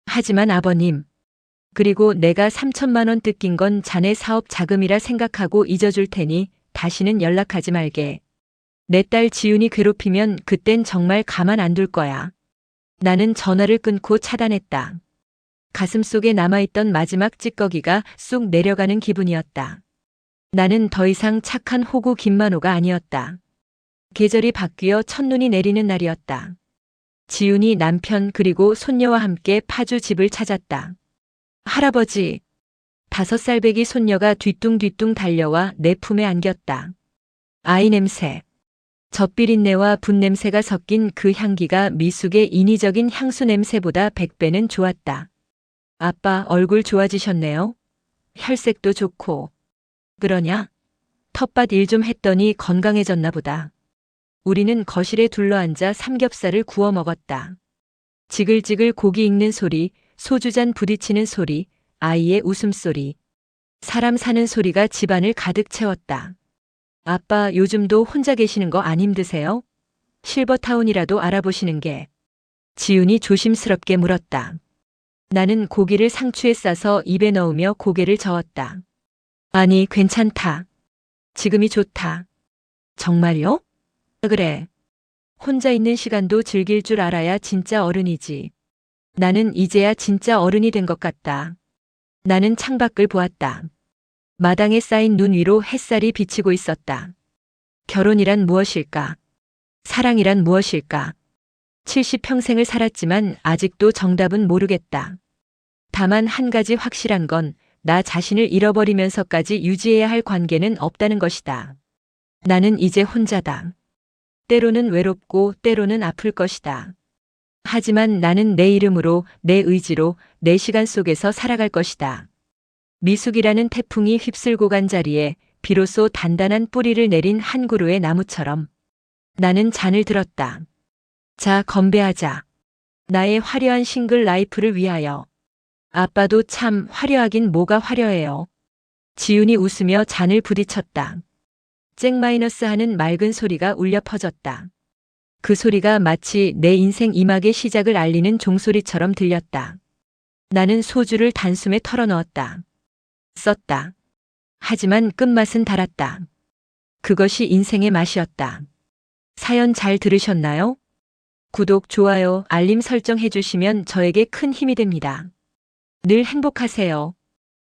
하지만 아버님. 그리고 내가 3천만 원 뜯긴 건 자네 사업 자금이라 생각하고 잊어줄 테니 다시는 연락하지 말게. 내 딸 지훈이 괴롭히면 그땐 정말 가만 안 둘 거야. 나는 전화를 끊고 차단했다. 가슴속에 남아있던 마지막 찌꺼기가 쑥 내려가는 기분이었다. 나는 더 이상 착한 호구 김만호가 아니었다. 계절이 바뀌어 첫눈이 내리는 날이었다. 지훈이 남편 그리고 손녀와 함께 파주 집을 찾았다. 할아버지. 5살 배기 손녀가 뒤뚱뒤뚱 달려와 내 품에 안겼다. 아이 냄새. 젖비린내와 분냄새가 섞인 그 향기가 미숙의 인위적인 향수 냄새보다 100배는 좋았다. 아빠 얼굴 좋아지셨네요. 혈색도 좋고. 그러냐? 텃밭 일 좀 했더니 건강해졌나 보다. 우리는 거실에 둘러앉아 삼겹살을 구워 먹었다. 지글지글 고기 익는 소리, 소주잔 부딪히는 소리, 아이의 웃음소리. 사람 사는 소리가 집안을 가득 채웠다. 아빠 요즘도 혼자 계시는 거 안 힘드세요? 실버타운이라도 알아보시는 게. 지훈이 조심스럽게 물었다. 나는 고기를 상추에 싸서 입에 넣으며 고개를 저었다. 아니, 괜찮다. 지금이 좋다. 정말요? 그래. 혼자 있는 시간도 즐길 줄 알아야 진짜 어른이지. 나는 이제야 진짜 어른이 된 것 같다. 나는 창밖을 보았다. 마당에 쌓인 눈 위로 햇살이 비치고 있었다. 결혼이란 무엇일까? 사랑이란 무엇일까? 70평생을 살았지만 아직도 정답은 모르겠다. 다만 한 가지 확실한 건 나 자신을 잃어버리면서까지 유지해야 할 관계는 없다는 것이다. 나는 이제 혼자다. 때로는 외롭고 때로는 아플 것이다. 하지만 나는 내 이름으로, 내 의지로, 내 시간 속에서 살아갈 것이다. 미숙이라는 태풍이 휩쓸고 간 자리에 비로소 단단한 뿌리를 내린 한 그루의 나무처럼 나는 잔을 들었다. 자, 건배하자. 나의 화려한 싱글 라이프를 위하여. 아빠도 참 화려하긴 뭐가 화려해요. 지훈이 웃으며 잔을 부딪혔다. 쨍 하는 맑은 소리가 울려 퍼졌다. 그 소리가 마치 내 인생 이막의 시작을 알리는 종소리처럼 들렸다. 나는 소주를 단숨에 털어넣었다. 썼다. 하지만 끝맛은 달았다. 그것이 인생의 맛이었다. 사연 잘 들으셨나요? 구독, 좋아요, 알림 설정 해주시면 저에게 큰 힘이 됩니다. 늘 행복하세요.